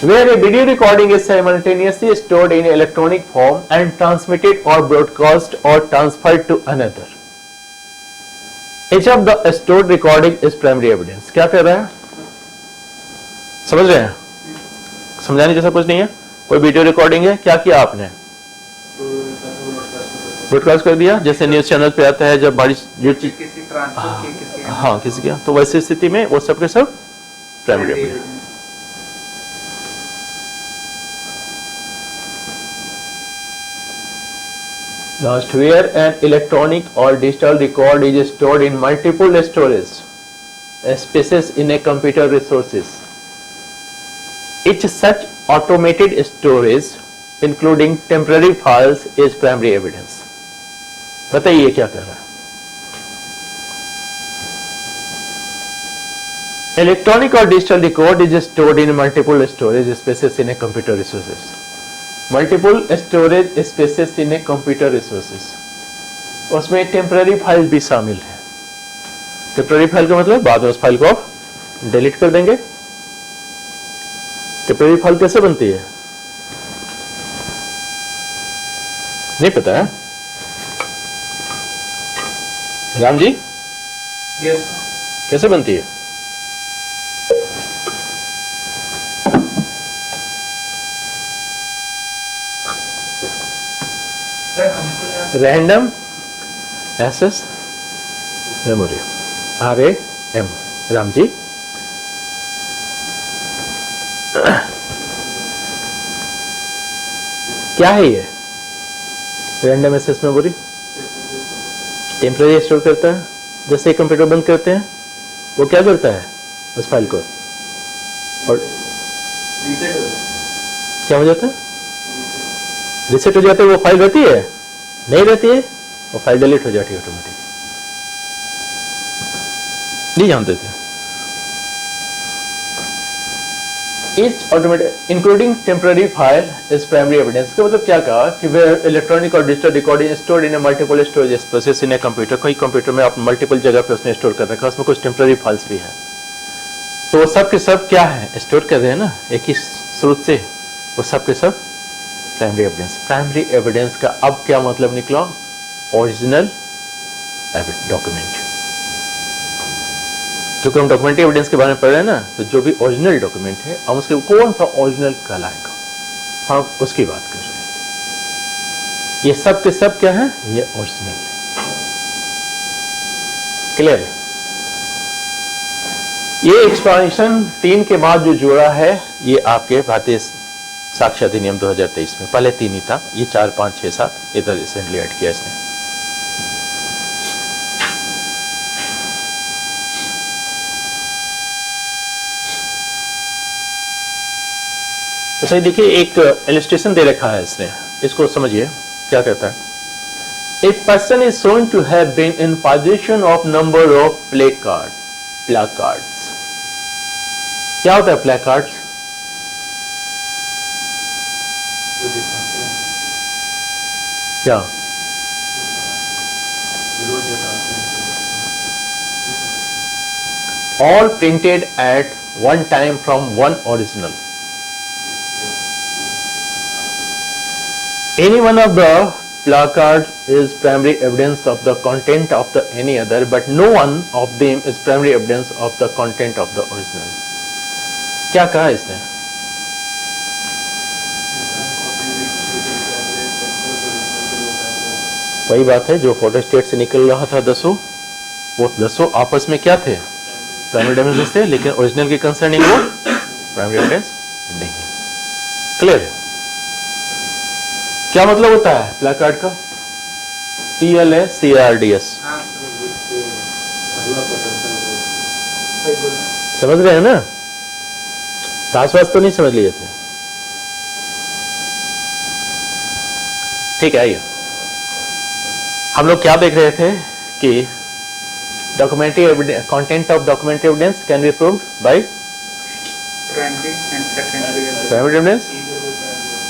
S1: where a video recording is simultaneously stored in electronic form and transmitted or broadcast or transferred to another, each of the stored recording is primary evidence. क्या कर रहा है? समझ रहे हैं? समझाने जैसा कुछ नहीं है। कोई वीडियो रिकॉर्डिंग है, क्या किया आपने? ब्रॉडकास्ट कर दिया, जैसे न्यूज चैनल पे आता है जब बारिश जो चीज
S2: किसी ट्रांसफर की किसी,
S1: हाँ किसी का, तो वैसी स्थिति में वो सब के सब primary evidence. Last, where an electronic or digital record is stored in multiple storage spaces in a computer resources, each such automated storage, including temporary files, is primary evidence. बताइए क्या कर रहा है? Electronic or digital record is stored in multiple storage spaces in a computer resources. Multiple storage spaces in a computer resources, उसमें temporary file भी शामिल है। Temporary file का मतलब बाद में उस फाइल को आप डिलीट कर देंगे। टेम्पररी फाइल कैसे बनती है? नहीं पता है? राम जी,
S2: यस,
S1: कैसे बनती है? Random access memory, RAM। Ram ji, क्या है ये? Random access memory temporary store करता है। जैसे कंप्यूटर बंद करते हैं वो क्या करता है? उस फाइल को और क्या हो जाता है? रिसेट हो जाता है। वो फाइल रहती है? नहीं रहती है, वो फाइल डिलीट हो जाती है ऑटोमेटिक। नहीं जानते थे। Each automatic including temporary file is primary evidence। का मतलब क्या कहा कि where electronic और digital recording stored in a multiple storage spaces in a computer। कोई कंप्यूटर में आप मल्टीपल जगह पे उसने स्टोर कर रखा है, उसमें कुछ टेम्पररी फाइल्स भी है, तो वो सब के सब क्या है, स्टोर कर रहे हैं ना एक ही स्रोत से, वो सब के सब प्राइमरी एविडेंस। प्राइमरी एविडेंस का अब क्या मतलब निकला, ओरिजिनल डॉक्यूमेंट। क्योंकि हम डॉक्यूमेंट्री एविडेंस के बारे में पढ़ रहे हैं ना, तो जो भी ओरिजिनल डॉक्यूमेंट है हम उसके कौन सा ओरिजिनल कहलाएगा, हम उसकी बात कर रहे हैं। ये सब के सब क्या है, ये ओरिजिनल है। क्लियर है? ये एक्सप्लेनेशन 3 के बाद जो जोड़ा है ये आपके भारतीय साक्ष्य अधिनियम 2023 में, पहले 3 ही था, ये 4, 5, 6, 7 इधर रिसेंटली ऐड किया इसने। अच्छा देखिए, एक इलस्ट्रेशन दे रखा है इसने, इसको समझिए क्या कहता है। A person is shown to have been in possession of number of placards। क्या होता है placards? क्या? All printed at one time from one original। Any one of the placards is primary evidence of the content of the any other, but no one of them is primary evidence of the content of the original। क्या कहा इसने? वही बात है जो photo state से निकल रहा था 10, वो 10 आपस में क्या थे, प्राइमरी एविडेंस थे, लेकिन ओरिजिनल के कंसर्निंग वो प्राइमरी एविडेंस नहीं। क्लियर है? क्या मतलब होता है प्लेकार्ड का? PLACARDS। समझ रहे हैं ना? तो नहीं समझ लिए थे। ठीक है, आइए हम लोग क्या देख रहे थे कि documentary evidence, content of documentary evidence can be proved by primary evidence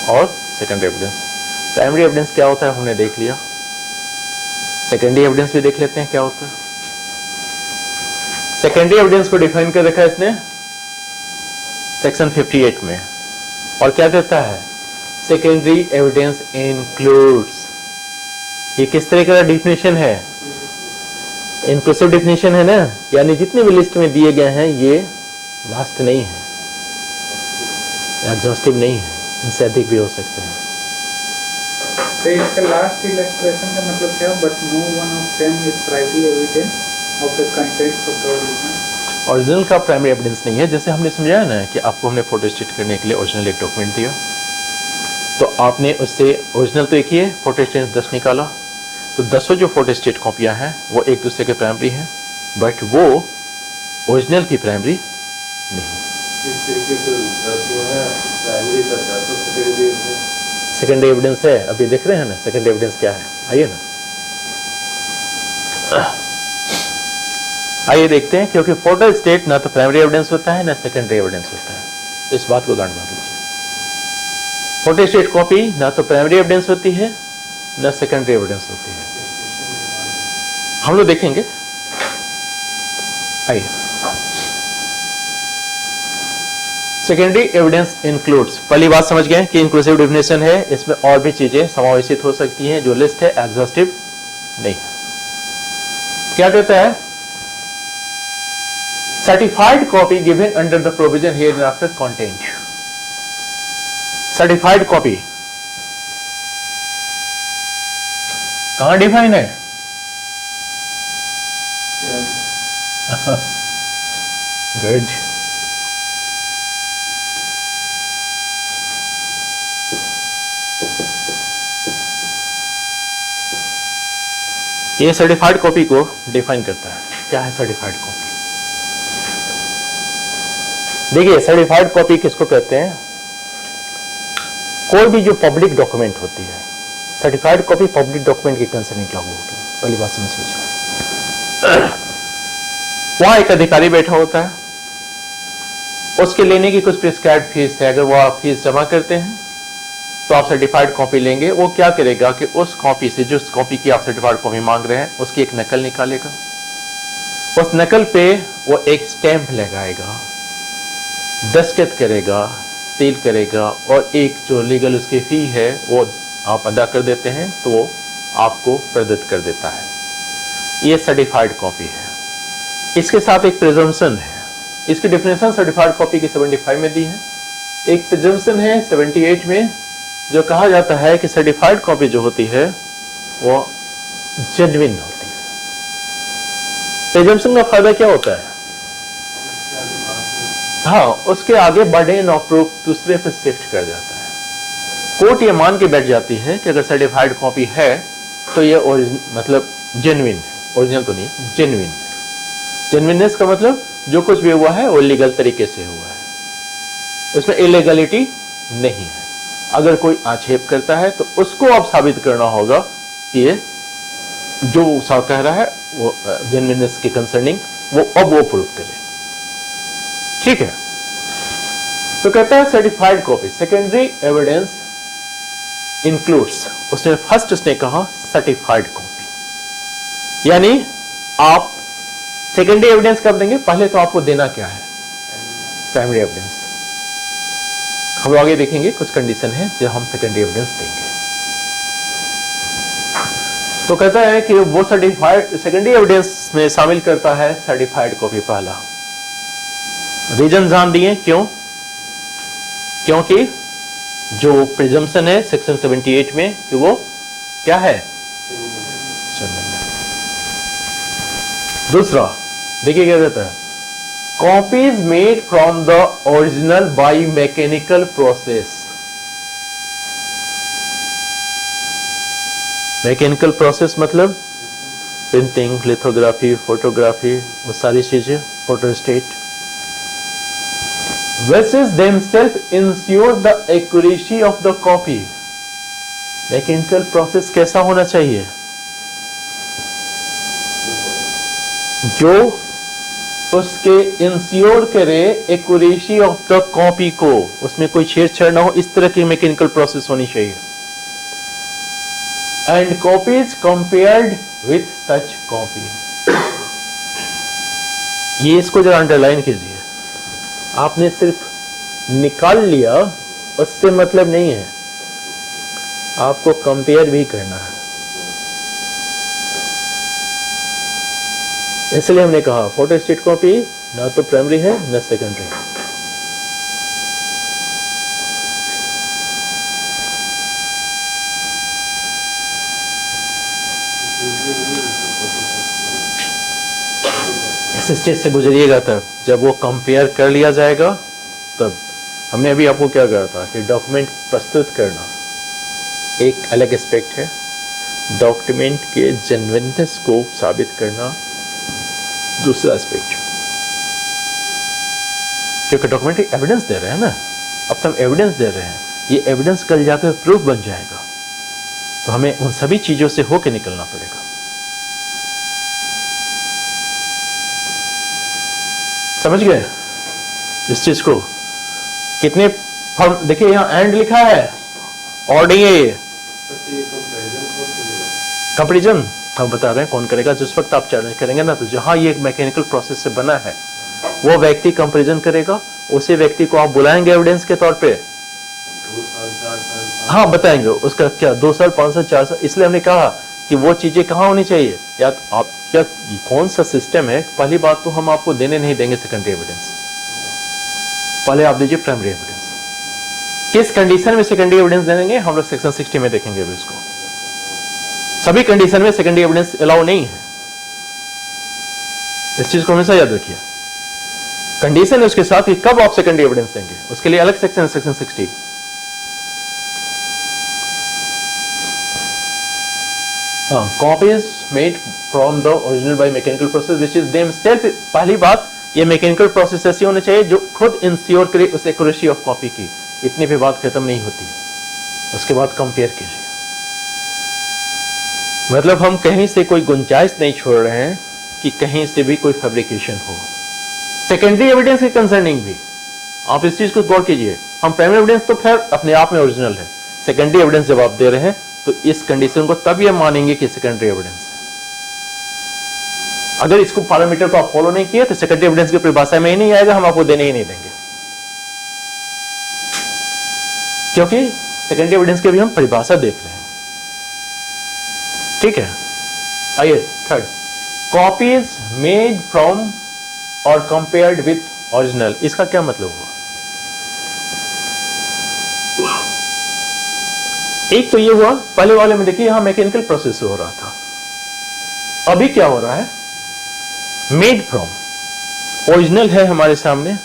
S1: और सेकेंडरी एविडेंस। प्राइमरी एविडेंस क्या होता है हमने देख लिया, सेकेंडरी एविडेंस भी देख लेते हैं क्या होता है। सेकेंडरी एविडेंस को डिफाइन कर रखा है इसने सेक्शन 58 में, और क्या कहता है, सेकेंडरी एविडेंस इंक्लूड्स। ये किस तरह का डिफिनेशन है, इंक्लूसिव डिफिनेशन है ना, यानी जितने भी लिस्ट में दिए गए हैं ये वास्ट नहीं है, एग्जॉस्टिव नहीं है, इनसे अधिक भी हो सकते हैं।
S2: तो इसका लास्ट इलस्ट्रेशन का मतलब क्या, but no one of them is primary evidence of the content of the original.
S1: Original का प्राइमरी एविडेंस नहीं है। जैसे हमने समझाया ना कि आपको हमने फोटो स्टेट करने के लिए ओरिजिनल एक डॉक्यूमेंट दिया, तो आपने उससे ओरिजिनल तो एक ही है, फोटो स्टेट 10 निकाला, तो 10 जो फोटो स्टेट कॉपियां हैं वो एक दूसरे के प्राइमरी हैं, बट वो ओरिजिनल की प्राइमरी नहीं। सेकेंडरी एविडेंस है, अभी देख रहे हैं ना सेकेंडरी एविडेंस क्या है, आइए ना आइए देखते हैं। क्योंकि फोटो स्टेट ना तो प्राइमरी एविडेंस होता है ना सेकेंडरी एविडेंस होता है, इस बात को गांठ बांध लीजिए। फोटो स्टेट कॉपी ना तो प्राइमरी एविडेंस होती है ना सेकेंडरी एविडेंस होती है, हम लोग देखेंगे। आइए, सेकेंडरी एविडेंस इंक्लूड्स, पहली बात समझ गए कि इंक्लूसिव डेफिनेशन है, इसमें और भी चीजें समावेशित हो सकती हैं, जो लिस्ट है एग्जॉस्टिव नहीं है। क्या कहता है, certified copy given under the provision here after content. Certified copy कहां डिफाइन है? गुड। ये सर्टिफाइड कॉपी को डिफाइन करता है। क्या है सर्टिफाइड कॉपी? देखिए, सर्टिफाइड कॉपी किसको कहते हैं? कोई भी जो पब्लिक डॉक्यूमेंट होती है, सर्टिफाइड कॉपी पब्लिक डॉक्यूमेंट के कंसर्निंग लागू होगी। पहली बात समझ लीजिए। वहां एक अधिकारी बैठा होता है, उसके लेने की कुछ प्रिस्क्राइब्ड फीस है। अगर वो आप फीस जमा करते हैं तो आप सर्टिफाइड कॉपी लेंगे। वो क्या करेगा कि उस कॉपी से, जो कॉपी की आप सर्टिफाइड कॉपी मांग रहे हैं, उसकी एक नकल निकालेगा। उस नकल पे वो एक स्टैंप लगाएगा, दस्तखत करेगा, सील करेगा, और एक जो लीगल उसकी फी है वो आप अदा कर देते हैं तो वो आपको प्रदत्त कर देता है। ये सर्टिफाइड कॉपी है। इसके साथ एक प्रिजम्पशन है। इसकी डेफिनेशन सर्टिफाइड कॉपी की 75 में दी है। एक प्रिजम्पशन है 78 में, जो कहा जाता है कि सर्टिफाइड कॉपी जो होती है वो जेन्युइन होती है। प्रिजम्पशन का फायदा क्या होता है? हाँ, उसके आगे बर्डन ऑफ प्रूफ दूसरे पे शिफ्ट कर जाता है। कोर्ट ये मान के बैठ जाती है कि अगर सर्टिफाइड कॉपी है तो ये मतलब जेन्युइन है। ओरिजिनल तो नहीं, जेन्युइन है। जेन्युइननेस का मतलब जो कुछ भी हुआ है वो लीगल तरीके से हुआ है, इसमें इलीगलिटी नहीं है। अगर कोई आक्षेप करता है तो उसको अब साबित करना होगा कि ये जो सा कह रहा है वो जेन्युइननेस के कंसर्निंग वो अब वो प्रूव करे। ठीक है, तो कहता है certified copy secondary evidence includes, उसने फर्स्ट उसने कहा सर्टिफाइड कॉपी, यानी आप सेकेंडरी एविडेंस कब देंगे? पहले तो आपको देना क्या है? Primary evidence. हम आगे देखेंगे कुछ कंडीशन है जो हम सेकेंडरी एविडेंस देंगे। तो कहता है कि वो सर्टिफाइड सेकेंडरी एविडेंस में शामिल करता है सर्टिफाइड कॉपी पहला। रीजन जान दिए क्यों? क्योंकि जो प्रिजम्पशन है सेक्शन 78 में कि वो क्या है? दूसरा देखिए क्या कहता है, copies made from the original by mechanical process. Mechanical process मतलब प्रिंटिंग, लिथोग्राफी, फोटोग्राफी, वो सारी चीजें, photostat. versus themselves ensure the accuracy of the copy। Mechanical process कैसा होना चाहिए? जो उसके इंश्योर करे एक्यूरेसी ऑफ द कॉपी को, उसमें कोई छेड़छाड़ ना हो, इस तरह की मैकेनिकल प्रोसेस होनी चाहिए। And copies compared with such copy. ये इसको जरा अंडरलाइन कीजिए। आपने सिर्फ निकाल लिया उससे मतलब नहीं है, आपको कंपेयर भी करना है। इसलिए हमने कहा फोटोस्टेट कॉपी ना तो प्राइमरी है ना सेकेंडरी है। इस स्टेज से गुजरिएगा तब जब वो कंपेयर कर लिया जाएगा। तब हमने अभी आपको क्या कहा था कि डॉक्यूमेंट प्रस्तुत करना एक अलग एस्पेक्ट है, डॉक्यूमेंट के जेन्युइननेस को साबित करना दूसरा एस्पेक्ट। क्योंकि डॉक्यूमेंट एविडेंस दे रहे हैं ना, अब तो हम एविडेंस दे रहे हैं, ये एविडेंस कल जाकर प्रूफ बन जाएगा, तो हमें उन सभी चीजों से होके निकलना पड़ेगा। समझ गए इस चीज को? कितने फॉर्म देखिए, यहां एंड लिखा है और नहीं है ये कंपैरिजन। हम बता रहे हैं कौन करेगा। जिस वक्त आप चैलेंज करेंगे ना, तो जहां ये एक मैकेनिकल प्रोसेस से बना है वो व्यक्ति कंपैरिजन करेगा। उसी व्यक्ति को आप बुलाएंगे एविडेंस के तौर पे,
S3: 2 साल 4 साल,
S1: हाँ बताएंगे उसका क्या 2 साल 5 साल 4 साल। इसलिए हमने कहा कि वो चीजें कहाँ होनी चाहिए, या तो आप क्या कौन सा सिस्टम है। पहली बात तो हम आपको देने नहीं देंगे सेकेंडरी एविडेंस, पहले आप दीजिए प्राइमरी एविडेंस। किस कंडीशन में सेकेंडरी एविडेंस देंगे हम लोग सेक्शन 60 में देखेंगे अभी इसको। सभी कंडीशन में सेकेंडरी एविडेंस अलाउ नहीं है, इस चीज को हमेशा याद रखिए। कंडीशन है उसके साथ कि कब आप सेकेंडरी एविडेंस देंगे, उसके लिए अलग सेक्शन है section 60। Copies made from the original by mechanical process which is themselves. पहली बात, ये मैकेनिकल प्रोसेस ऐसी होने चाहिए जो खुद इंश्योर करे उस एक्यूरेसी ऑफ कॉपी की। इतनी भी बात खत्म नहीं होती, उसके बाद कंपेयर कीजिए। मतलब हम कहीं से कोई गुंजाइश नहीं छोड़ रहे हैं कि कहीं से भी कोई फैब्रिकेशन हो। सेकेंडरी एविडेंस के कंसर्निंग भी आप इस चीज को गौर कीजिए। हम प्राइमरी एविडेंस तो खैर अपने आप में ओरिजिनल है, सेकेंडरी एविडेंस जब आप दे रहे हैं तो इस कंडीशन को तब ये मानेंगे कि सेकेंडरी एविडेंस है। अगर इसको पैरामीटर को आप फॉलो नहीं किए तो सेकेंडरी एविडेंस की परिभाषा में ही नहीं आएगा, हम आपको देने ही नहीं देंगे, क्योंकि सेकेंडरी एविडेंस की भी हम परिभाषा देख रहे हैं। ठीक है, आइए थर्ड, कॉपीज मेड फ्रॉम और कंपेयर्ड विथ ओरिजिनल, इसका क्या मतलब हुआ? एक तो ये हुआ, पहले वाले में देखिए यहां मैकेनिकल प्रोसेस हो रहा था, अभी क्या हो रहा है? मेड फ्रॉम, ओरिजिनल है हमारे सामने,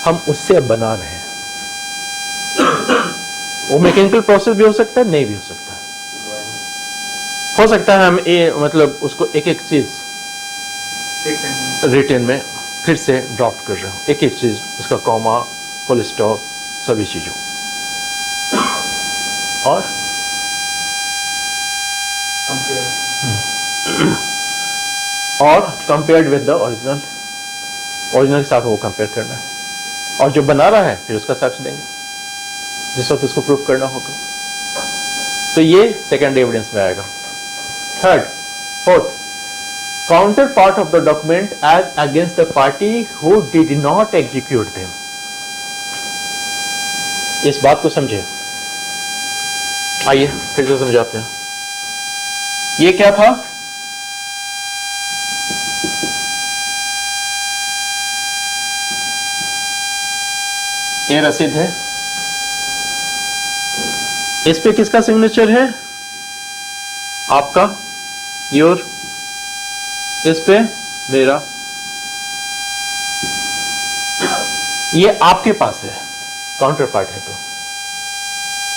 S1: हम उससे अब बना रहे हैं। वो मैकेनिकल प्रोसेस भी हो सकता है, नहीं भी हो सकता है। हो सकता है हम मतलब उसको एक एक चीज रिटन में फिर से ड्रॉप कर रहे हो, एक एक चीज, उसका कॉमा, फुल स्टॉप, सभी चीजों, और compared with the original, original के साथ वो कंपेयर करना है, और जो बना रहा है फिर उसका साक्ष्य देंगे जिस वक्त उसको प्रूफ करना होगा। तो ये सेकेंड एविडेंस में आएगा। Third, fourth, counter part of the document as against the party who did not execute them. इस बात को समझे, आइए फिर से समझाते हैं। ये क्या था? ये रसीद है, इस पे किसका सिग्नेचर है? आपका, योर, इस पे मेरा। ये आपके पास है, काउंटर पार्ट है, तो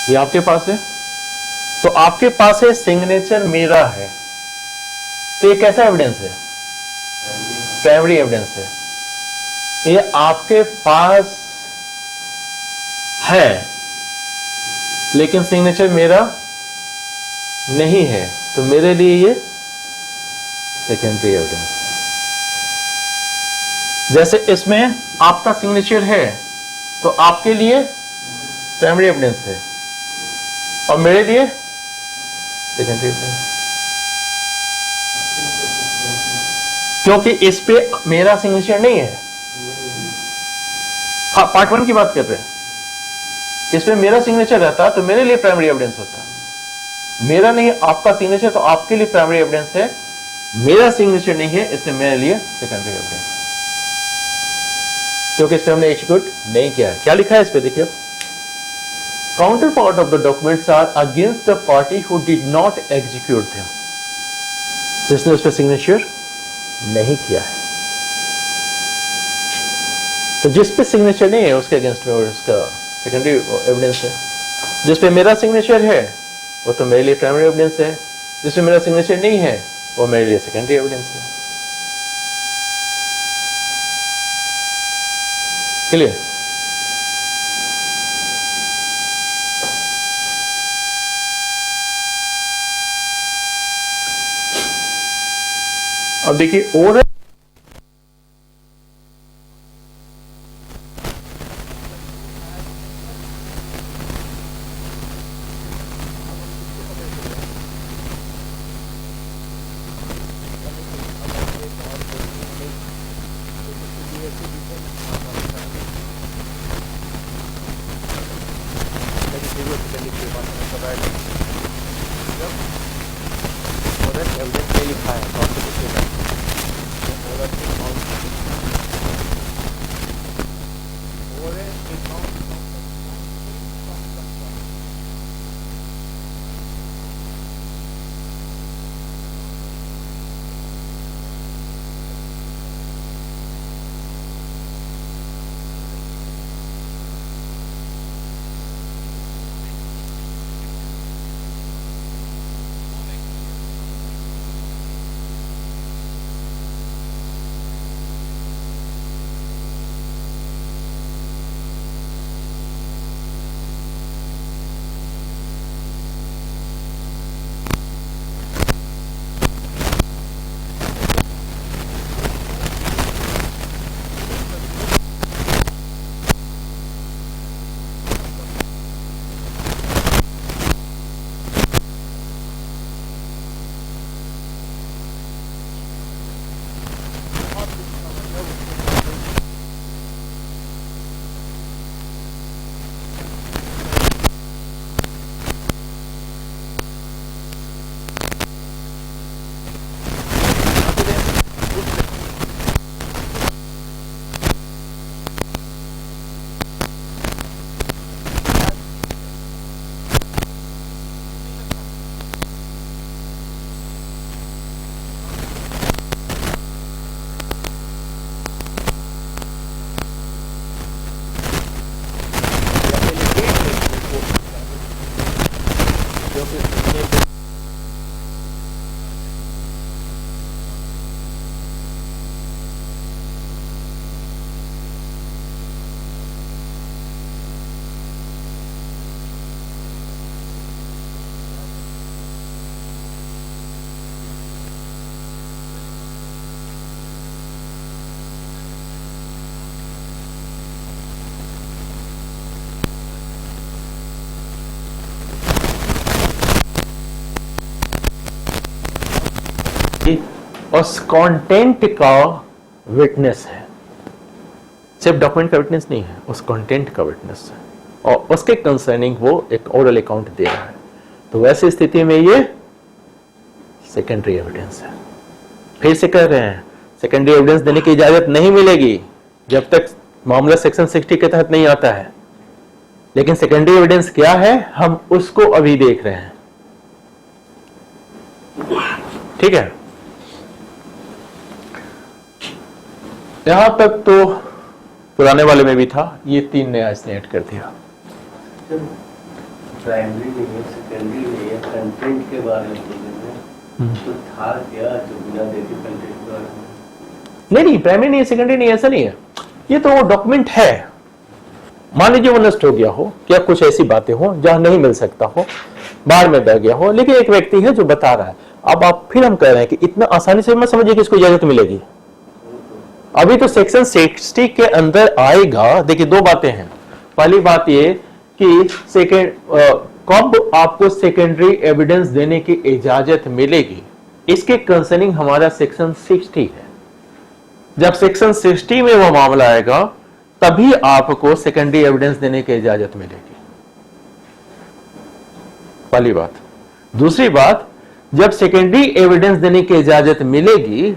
S1: ये आपके पास है, तो आपके पास है, सिग्नेचर मेरा है, तो ये कैसा एविडेंस है? प्राइमरी एविडेंस है। ये आपके पास है लेकिन सिग्नेचर मेरा नहीं है, तो मेरे लिए ये सेकेंडरी एविडेंस है। जैसे इसमें आपका सिग्नेचर है तो आपके लिए प्राइमरी एविडेंस है और मेरे लिए सेकेंडरी एविडेंस, क्योंकि इस पे मेरा सिग्नेचर नहीं है। हाँ, पार्ट 1 की बात कर रहे हैं। इसमें मेरा सिग्नेचर रहता तो मेरे लिए प्राइमरी एविडेंस होता, मेरा नहीं, आपका सिग्नेचर, तो आपके लिए प्राइमरी एविडेंस है। मेरा सिग्नेचर नहीं है, इसलिए मेरे लिए सेकेंडरी एविडेंस, क्योंकि इस पे हमने एग्जीक्यूट नहीं किया है। क्या लिखा है इस पे देखिए, counter part of the documents are against the party who did not execute them, जिसने उस पे सिग्नेचर नहीं किया है। तो जिस पे सिग्नेचर नहीं है उसके अगेंस्ट में उसका सेकेंडरी एविडेंस है। जिस पे मेरा सिग्नेचर है वो तो मेरे लिए प्राइमरी एविडेंस है, जिसमें मेरा सिग्नेचर नहीं है वो मेरे लिए सेकेंडरी एविडेंस है। क्लियर? अब देखिए और उस कंटेंट का विटनेस है, सिर्फ डॉक्यूमेंट का विटनेस नहीं है, उस कंटेंट का विटनेस है और उसके कंसर्निंग वो एक ओरल अकाउंट दे रहा है। तो वैसी स्थिति में ये सेकेंडरी एविडेंस है। फिर से कह रहे हैं, सेकेंडरी एविडेंस देने की इजाजत नहीं मिलेगी जब तक मामला सेक्शन 60 के तहत नहीं आता है। लेकिन सेकेंडरी एविडेंस क्या है, हम उसको अभी देख रहे हैं। ठीक है, यहां तक तो पुराने वाले में भी था, ये 3 नया इसने ऐड कर दिया।
S3: प्राइमरी नहीं है, सेकेंडरी नहीं है, कंटेंट के बारे में बोल रहे हैं, तो था क्या जो बिना देखे कंटेंट के बारे में?
S1: नहीं, प्राइमरी नहीं है, सेकेंडरी नहीं है, ऐसा नहीं है। ये तो वो डॉक्यूमेंट है, मान लीजिए वो नष्ट हो गया हो, क्या कुछ ऐसी बातें हो जहां नहीं मिल सकता हो, बाहर में बह गया हो, लेकिन एक व्यक्ति है जो बता रहा है। अब आप फिर हम कह रहे हैं कि इतना आसानी से मत समझिए कि इसको इजाजत मिलेगी। अभी तो सेक्शन 60 के अंदर आएगा। देखिए 2 बातें हैं। पहली बात ये कि कब आपको सेकेंडरी एविडेंस देने की इजाजत मिलेगी, इसके कंसर्निंग हमारा सेक्शन 60 है। जब सेक्शन 60 में वो मामला आएगा तभी आपको सेकेंडरी एविडेंस देने की इजाजत मिलेगी, पहली बात। दूसरी बात, जब सेकेंडरी एविडेंस देने की इजाजत मिलेगी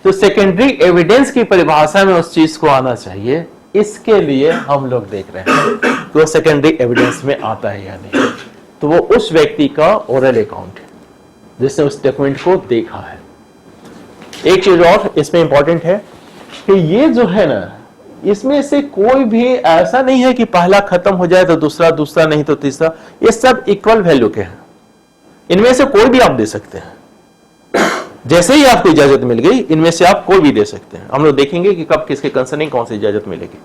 S1: तो सेकेंडरी एविडेंस की परिभाषा में उस चीज को आना चाहिए। इसके लिए हम लोग देख रहे हैं कि वो सेकेंडरी एविडेंस में आता है या नहीं। तो वो उस व्यक्ति का ओरल अकाउंट है जिसने उस डॉक्यूमेंट को देखा है। एक चीज और इसमें इंपॉर्टेंट है कि ये जो है ना, इसमें से कोई भी ऐसा नहीं है कि पहला खत्म हो जाए तो दूसरा, दूसरा नहीं तो तीसरा। ये सब इक्वल वैल्यू के हैं, इनमें से कोई भी आप दे सकते हैं। जैसे ही आपको इजाजत मिल गई, इनमें से आप कोई भी दे सकते हैं। हम लोग देखेंगे कि कब किसके कंसर्निंग कौन सी इजाजत मिलेगी,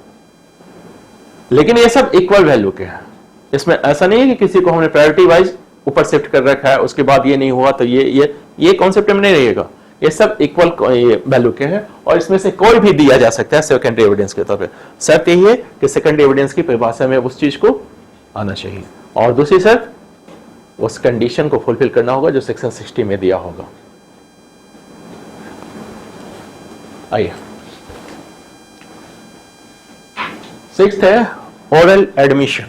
S1: लेकिन ये सब इक्वल वैल्यू के हैं। इसमें ऐसा नहीं है कि किसी को हमने प्रायोरिटी वाइज ऊपर शिफ्ट कर रखा है, उसके बाद ये नहीं हुआ तो ये कॉन्सेप्ट में नहीं रहेगा। ये सब इक्वल वैल्यू के हैं और इसमें से कोई भी दिया जा सकता है सेकेंडरी एविडेंस के तौर पे। शर्त यही है कि सेकेंडरी एविडेंस की परिभाषा में उस चीज को आना चाहिए, और दूसरी शर्त उस कंडीशन को फुलफिल करना होगा जो सेक्शन 60 में दिया होगा। आइए, 6th है ओरल एडमिशन।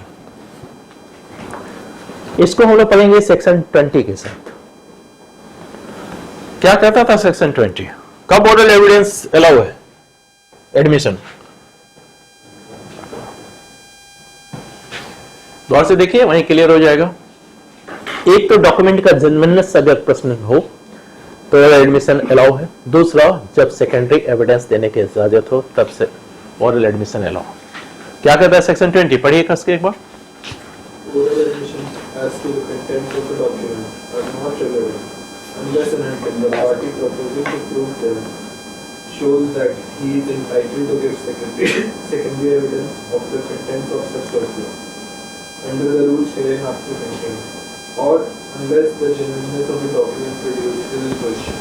S1: इसको हम लोग पढ़ेंगे सेक्शन 20 के साथ। क्या कहता था सेक्शन 20? कब ओरल एविडेंस अलाउ है, एडमिशन? गौर से देखिए, वहीं क्लियर हो जाएगा। एक तो डॉक्यूमेंट का जेन्युइननेस अगर प्रश्न हो तो एडमिशन अलाउ है। दूसरा, जब सेकेंडरी एविडेंस देने की इजाजत हो तब से ओरल एडमिशन अलाउ। क्या कहता है सेक्शन 20? पढ़िए कस के एक बार।
S4: Oral admissions as to the content of the document are not relevant unless and until the party proposing to prove them shows that he is entitled to give secondary evidence of the contents of such document under the rules hereinafter mentioned, or unless the genuineness of the document produced is in question.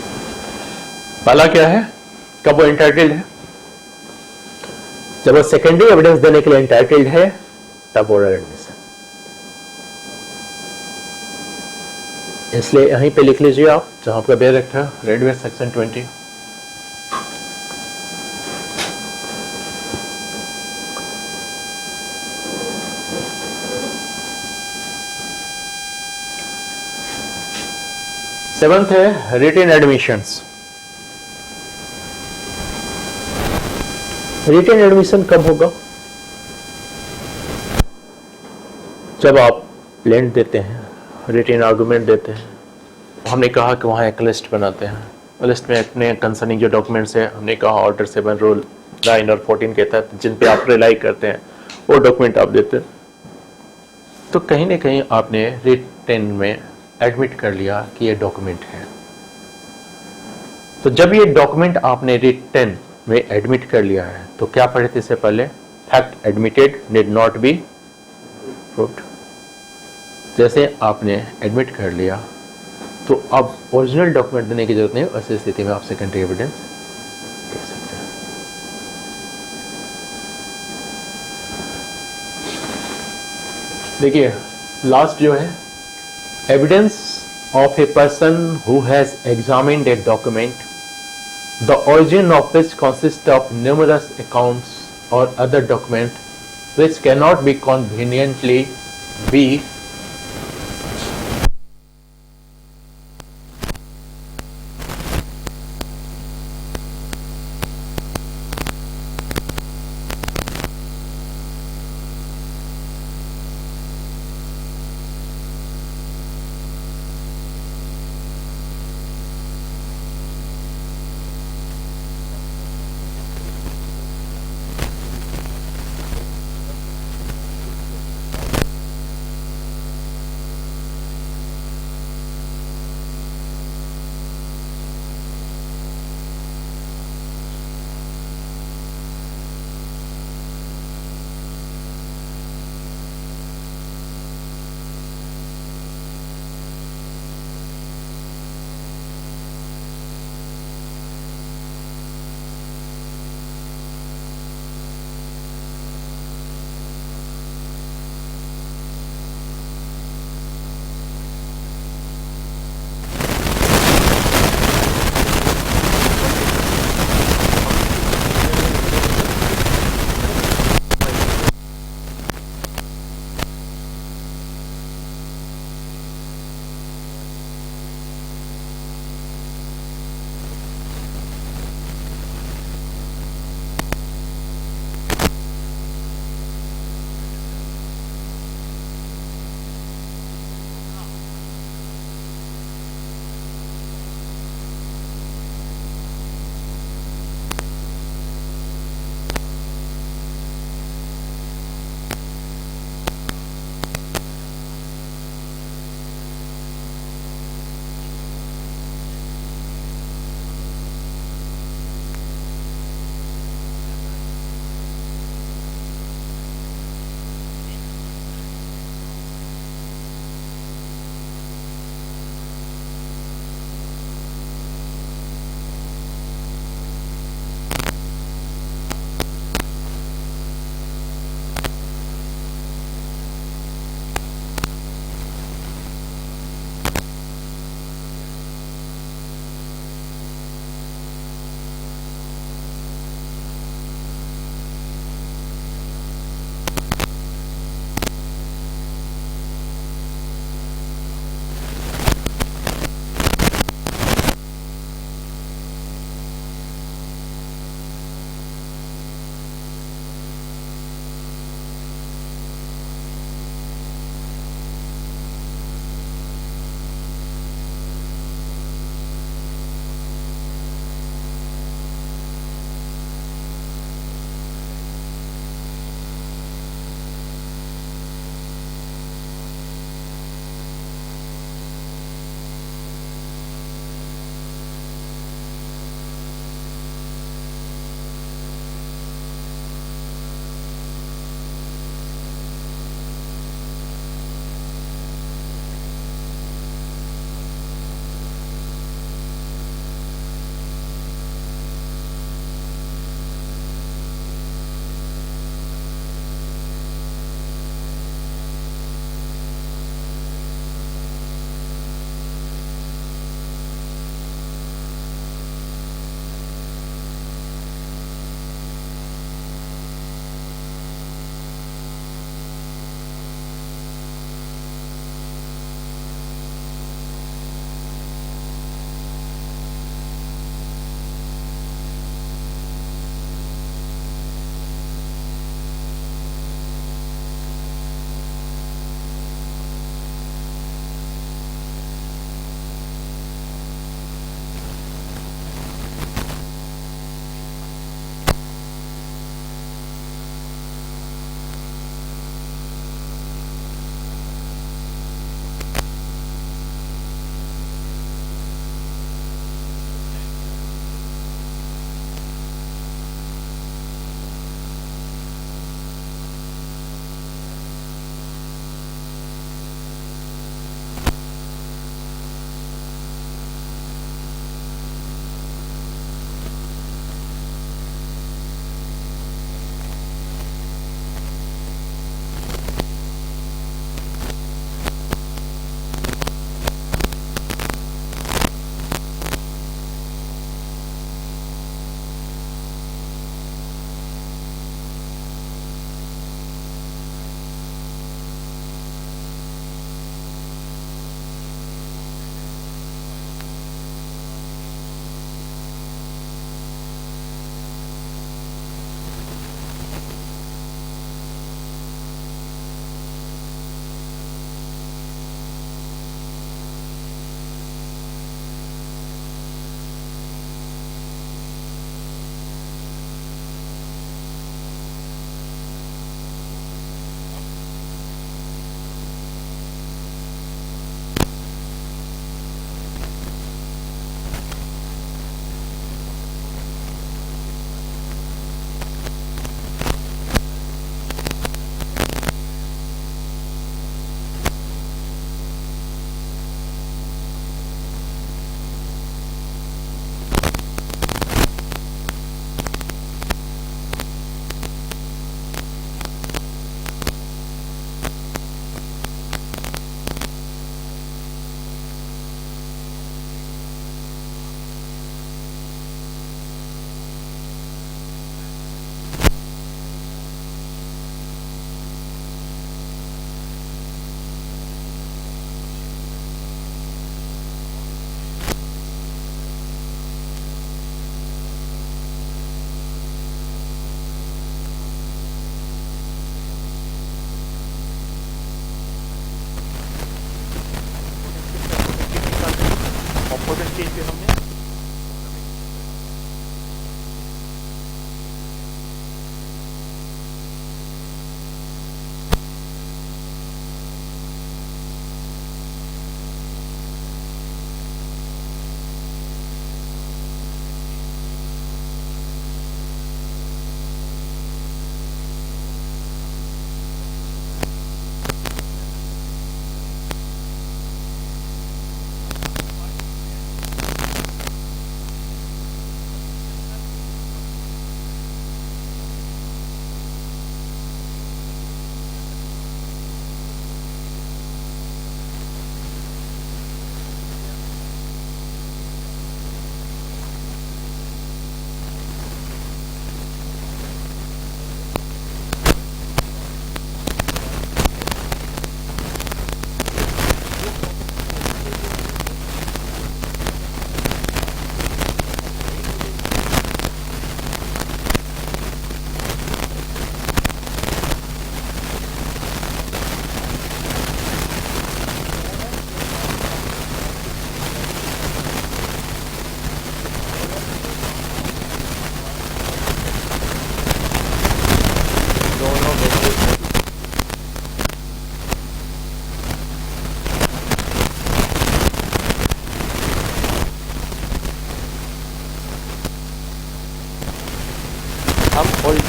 S1: पहला क्या है, कब वो entitled है? जब वो secondary evidence देने के लिए एंटाइटल्ड है तब ओरल एडमिशन। इसलिए यहीं पे लिख लीजिए आप, जहां आपका बेर रखा है, रेड में सेक्शन 20। सेवंथ है रिटन एडमिशंस। रिटन एडमिशन कब होगा? जब आप प्लेंट देते हैं, रिटन आर्गुमेंट देते हैं। हमने कहा कि वहाँ एक लिस्ट बनाते हैं, लिस्ट में अपने कंसर्निंग जो डॉक्यूमेंट्स है, हमने कहा ऑर्डर 7 रूल 9 और 14 के तहत जिन पे आप रिलाई करते हैं वो डॉक्यूमेंट आप देते हैं। तो कहीं ना कहीं आपने रिटन में एडमिट कर लिया कि ये डॉक्यूमेंट है। तो जब ये डॉक्यूमेंट आपने रिटन में एडमिट कर लिया है तो क्या पढ़े थे इससे पहले? Fact admitted need not be proved. जैसे आपने एडमिट कर लिया तो अब ओरिजिनल डॉक्यूमेंट देने की जरूरत नहीं, ऐसी स्थिति में आप सेकेंडरी एविडेंस दे सकते हैं। देखिए लास्ट जो है, evidence of a person who has examined a document the origin of which consists of numerous accounts or other documents which cannot be conveniently be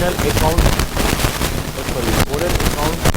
S1: original account, sorry oral account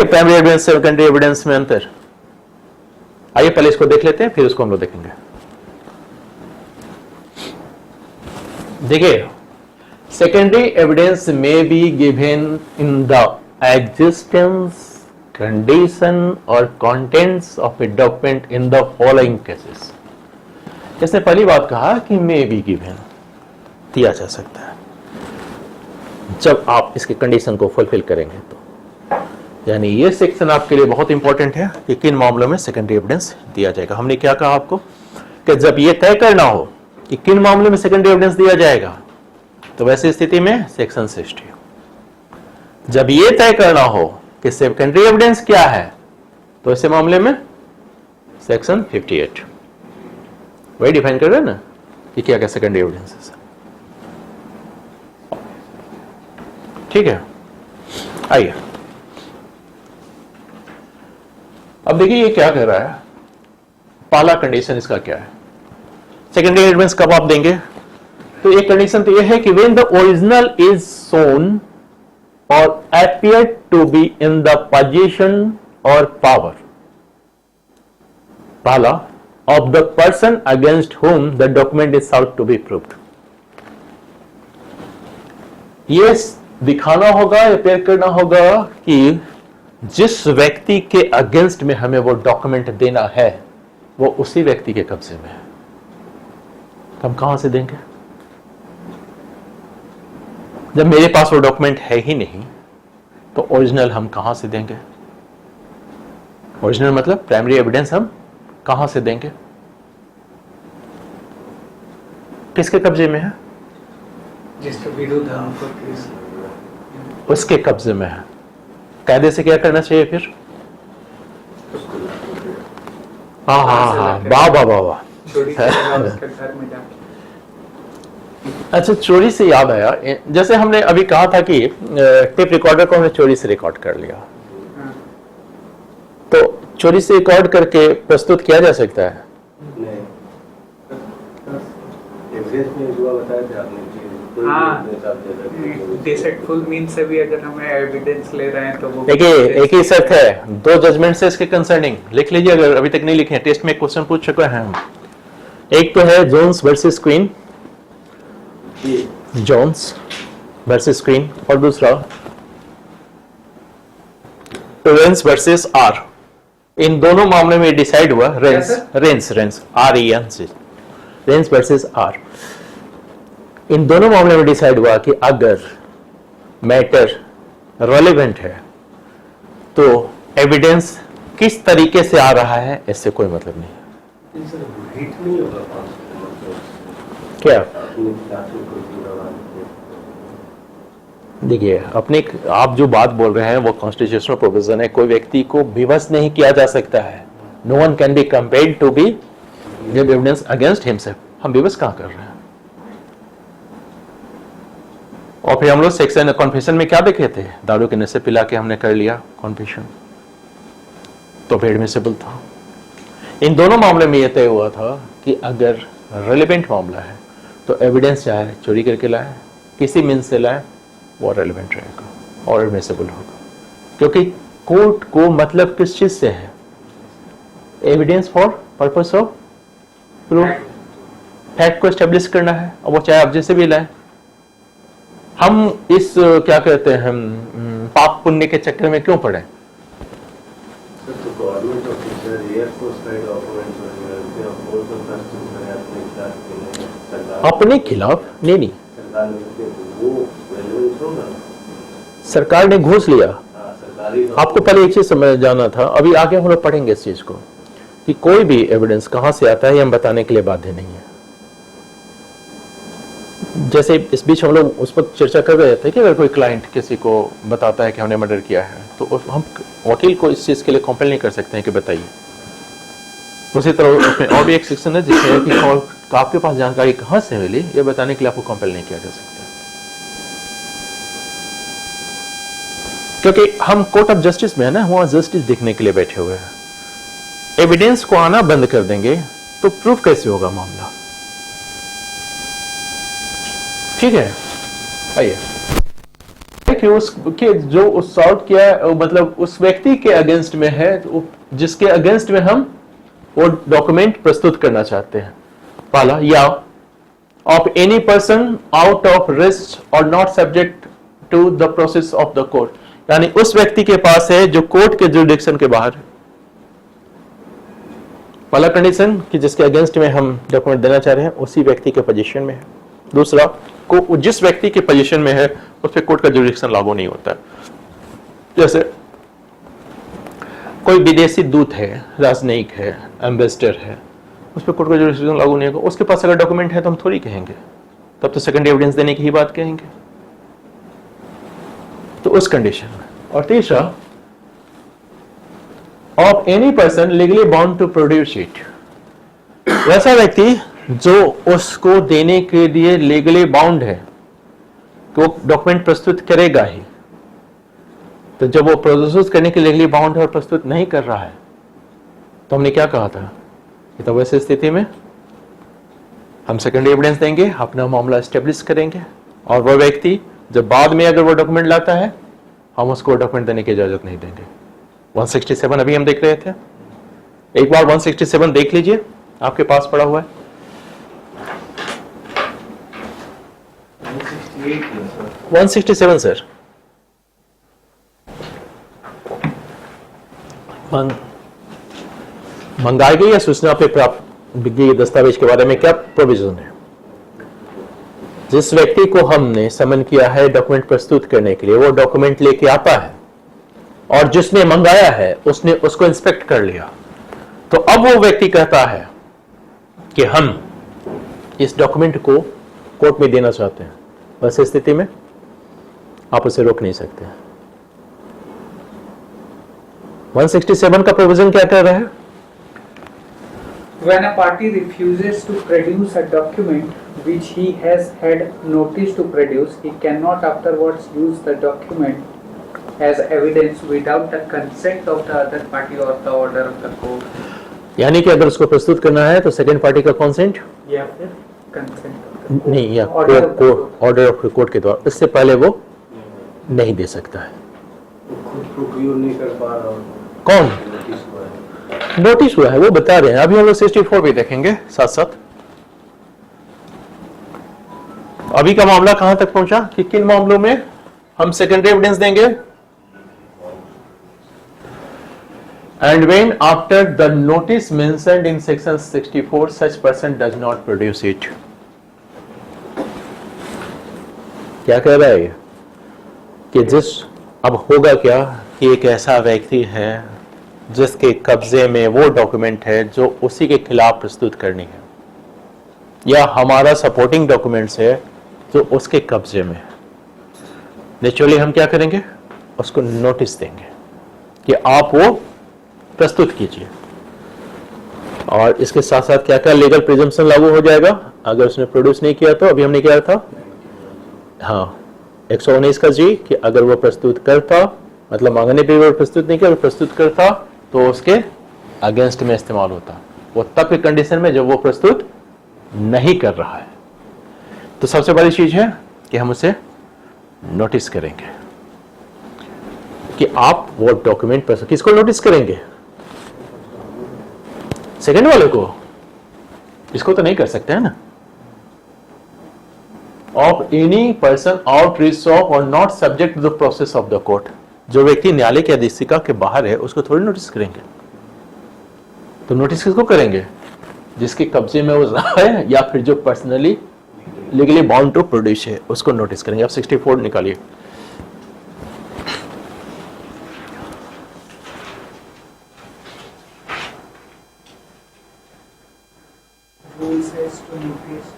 S1: primary evidence secondary evidence में अंतर। आइए पहले इसको देख लेते हैं, फिर उसको हम लोग देखेंगे। देखिए, सेकेंडरी एविडेंस में be given in the existence, condition or contents of a document in the following cases. जैसे पहली बात कहा कि मे बी गिवन दिया जा सकता है जब आप इसके कंडीशन को फुलफिल करेंगे तो, यानी ये सेक्शन आपके लिए बहुत इंपॉर्टेंट है कि किन मामलों में सेकेंडरी एविडेंस दिया जाएगा। हमने क्या कहा आपको कि जब ये तय करना हो कि किन मामलों में सेकेंडरी एविडेंस दिया जाएगा, तो वैसी स्थिति में सेक्शन 60। जब ये तय करना हो कि सेकेंडरी एविडेंस क्या है, तो ऐसे मामले में सेक्शन 58 वही डिफाइन कर रहे हैं ना कि क्या क्या सेकेंडरी एविडेंस है। ठीक है, आइए अब देखिए ये क्या कह रहा है, पहला कंडीशन इसका क्या है, सेकेंडरी एविडेंस कब आप देंगे, तो एक कंडीशन तो ये है कि व्हेन द ओरिजिनल इज सोन और appear to be in the possession or power, पहला, of the person against whom the document is sought to be proved. ये दिखाना होगा, appear करना होगा कि जिस व्यक्ति के अगेंस्ट में हमें वो डॉक्यूमेंट देना है वो उसी व्यक्ति के कब्जे में है। हम कहां से देंगे जब मेरे पास वो डॉक्यूमेंट है ही नहीं, तो ओरिजिनल हम कहां से देंगे, ओरिजिनल मतलब प्राइमरी एविडेंस हम कहां से देंगे, किसके कब्जे में है,
S2: जिसके विरुद्ध हमको केस
S1: उसके कब्जे में है। कायदे से क्या करना चाहिए फिर, हाँ हाँ हाँ, वाह वाह वाह वाह,
S2: चोरी करेगा उसके घर में जाके।
S1: अच्छा चोरी से याद आया, जैसे हमने अभी कहा था कि टेप रिकॉर्डर को हमने चोरी से रिकॉर्ड कर लिया,
S2: हाँ।
S1: तो चोरी से रिकॉर्ड करके प्रस्तुत किया जा सकता है,
S3: नहीं, एविडेंस में जो बताया था आपने कि कोई
S2: हाँ।
S3: भी हिसाब से अगर कोई-
S2: डिसेक्टफुल मीन से भी अगर हमें एविडेंस ले रहे हैं तो वो
S1: देखिए एक ही शर्त है, 2 जजमेंट है इसके कंसर्निंग, लिख लीजिए अगर अभी तक नहीं लिखे हैं, टेस्ट में क्वेश्चन पूछ चुके हैं हम। एक तो है Jones versus Queen, Jones versus Queen, और दूसरा रेंस वर्सेस आर। इन दोनों मामले में डिसाइड हुआ Rens Rens Rens RENS Rens versus R. इन दोनों मामले में डिसाइड हुआ कि अगर मैटर रेलेवेंट है तो एविडेंस किस तरीके से आ रहा है इससे कोई मतलब नहीं।
S3: सर हिट नहीं होगा पांच
S1: क्या
S3: अपने दाखिल को पूरा
S1: देखिए अपने आप जो बात बोल रहे हैं वो कॉन्स्टिट्यूशनल प्रोविजन है, कोई व्यक्ति को विवश नहीं किया जा सकता है। No one can be compelled to be give evidence against himself. हम विवश कहां कर रहे हैं? और फिर हम लोग सेक्शन कॉन्फेशन में क्या देखे थे, दारू के नशे पिला के हमने कर लिया कॉन्फेशन, तो फिर एडमिसिबल था। इन दोनों मामले में यह तय हुआ था कि अगर रेलेवेंट मामला है तो एविडेंस चाहे चोरी करके लाए किसी मीन से लाए वो रेलेवेंट रहेगा और एडमिसिबल होगा, क्योंकि कोर्ट को मतलब किस चीज से है, evidence for purpose of proof, fact को एस्टेब्लिश करना है, और वो चाहे आप जैसे भी लाए। हम इस क्या कहते हैं पाप पुण्य के चक्कर में क्यों पड़े?
S3: सर तो गवर्नमेंट ऑफिसर एयरफोर्स का डॉक्यूमेंट वगैरह फोर्स ऑफ कस्टम करें अपने खिलाफ सरकार
S1: अपने खिलाफ नहीं
S3: सरकार ने वो रेलेवेंस होगा।
S1: सरकार ने घूस लिया।
S3: हाँ सरकारी
S1: आपको पहले एक चीज समझ जाना था, अभी आगे हम लोग पढ़ेंगे इस चीज को कि कोई भी एविडेंस कहां से आता है ये हम बताने के लिए बाध्य नहीं है। जैसे इस बीच हम लोग उस पर चर्चा कर रहे थे कि अगर कोई क्लाइंट किसी को बताता है कि हमने मर्डर किया है तो हम वकील को इस चीज के लिए कंपेल नहीं कर सकते हैं कि बताइए। उसी तरह उसमें और भी एक सेक्शन है जिसमें कि आपके पास जानकारी कहां से मिली ये बताने के लिए आपको कंपेल नहीं किया जा सकता, क्योंकि हम कोर्ट ऑफ जस्टिस में है ना, वहां जस्टिस देखने के लिए बैठे हुए हैं। एविडेंस को आना बंद कर देंगे तो प्रूफ कैसे होगा मामला? ठीक है, आइए कि उसके जो उस सॉल्व किया मतलब उस व्यक्ति के अगेंस्ट में है जिसके अगेंस्ट में हम वो डॉक्यूमेंट प्रस्तुत करना चाहते हैं। पहला, या of any person out of reach or not subject to the process of the court, यानी उस व्यक्ति के पास है जो कोर्ट के जुरिडिक्शन के बाहर है। पहला कंडीशन कि जिसके अगेंस्ट में हम डॉक्यूमेंट देना चाह रहे हैं उसी व्यक्ति के पोजीशन में है। दूसरा, को जिस व्यक्ति की पोजीशन में है उस पर कोर्ट का जुरिडिक्शन लागू नहीं होता है। जैसे कोई विदेशी दूत है, राजनयिक है, एम्बेसडर है, उस पर कोर्ट का जुरिडिक्शन लागू नहीं होगा। उसके पास अगर डॉक्यूमेंट है तो हम थोड़ी कहेंगे, तब तो सेकंड एविडेंस देने की ही बात कहेंगे, तो उस कंडीशन में। और तीसरा, of any person legally bound to produce it, वैसा व्यक्ति जो उसको देने के लिए लीगली बाउंड है कि वो डॉक्यूमेंट प्रस्तुत करेगा ही। तो जब वो प्रोड्यूस करने के लिए लीगली बाउंड है और प्रस्तुत नहीं कर रहा है तो हमने क्या कहा था कि तो वैसे स्थिति में हम सेकेंडरी एविडेंस देंगे, अपना मामला एस्टेब्लिश करेंगे, और वह व्यक्ति जब बाद में अगर वो डॉक्यूमेंट लाता है हम उसको डॉक्यूमेंट देने की इजाजत नहीं देंगे। 167 अभी हम देख रहे थे, एक बार 167 देख लीजिए, आपके पास पड़ा हुआ है। 167 सर, मंगाई गई या सूचना पे प्राप्त गई दस्तावेज के बारे में क्या प्रोविजन है? जिस व्यक्ति को हमने समन किया है डॉक्यूमेंट प्रस्तुत करने के लिए, वो डॉक्यूमेंट लेके आता है और जिसने मंगाया है उसने उसको इंस्पेक्ट कर लिया, तो अब वो व्यक्ति कहता है कि हम इस डॉक्यूमेंट को कोर्ट में देना चाहते हैं। वैसे स्थिति में आप उसे रोक नहीं सकते। 167 का प्रोविजन क्या कर रहा है?
S2: When a party refuses to produce a document which he has had notice to produce, he cannot afterwards use the document as evidence without the consent of the other party or the order of the court.
S1: यानी कि अगर उसको प्रस्तुत करना है तो second party का consent
S2: या फिर कंसेंट
S1: नहीं, या
S2: Order of the
S1: order of court के द्वारा, इससे पहले वो नहीं दे सकता है।
S3: खुद प्रोक्यूर नहीं कर पा रहा हूँ।
S1: कौन?
S3: नोटिस हुआ है।
S1: नोटिस हुआ है वो बता रहे हैं। अभी हम लोग 64 भी देखेंगे साथ साथ। अभी का मामला कहां तक पहुंचा कि किन मामलों में हम सेकेंडरी एविडेंस देंगे? And when after the notice mentioned in section 64 such person does not produce it. क्या कह रहा है ये? कि जिस अब होगा क्या कि एक ऐसा व्यक्ति है जिसके कब्जे में वो डॉक्यूमेंट है जो उसी के खिलाफ प्रस्तुत करनी है, या हमारा सपोर्टिंग डॉक्यूमेंट्स है जो उसके कब्जे में है। नेचुरली हम क्या करेंगे? उसको नोटिस देंगे कि आप वो प्रस्तुत कीजिए, और इसके साथ साथ क्या क्या लीगल प्रिजम्पशन लागू हो जाएगा अगर उसने प्रोड्यूस नहीं किया तो। अभी हमने क्या था, हाँ 119 का जी, कि अगर वो प्रस्तुत करता, मतलब मांगने पे वो प्रस्तुत नहीं किया, प्रस्तुत करता तो उसके अगेंस्ट में इस्तेमाल होता। वो तब की कंडीशन में जब वो प्रस्तुत नहीं कर रहा है। तो सबसे बड़ी चीज है कि हम उसे नोटिस करेंगे कि आप वो डॉक्यूमेंट प्रस्तुत। किसको नोटिस करेंगे? सेकंड वाले को। इसको तो नहीं कर सकते है ना। Of any person out reach of or not subject to the process of the court. जो व्यक्ति न्यायालय की अधिष्ठिका के बाहर है उसको थोड़ी नोटिस करेंगे। तो नोटिस किसको करेंगे? जिसके कब्जे में वो है या फिर जो personally legally bound to produce है उसको नोटिस करेंगे। आप 64 निकालिए।
S2: Rule says to notice.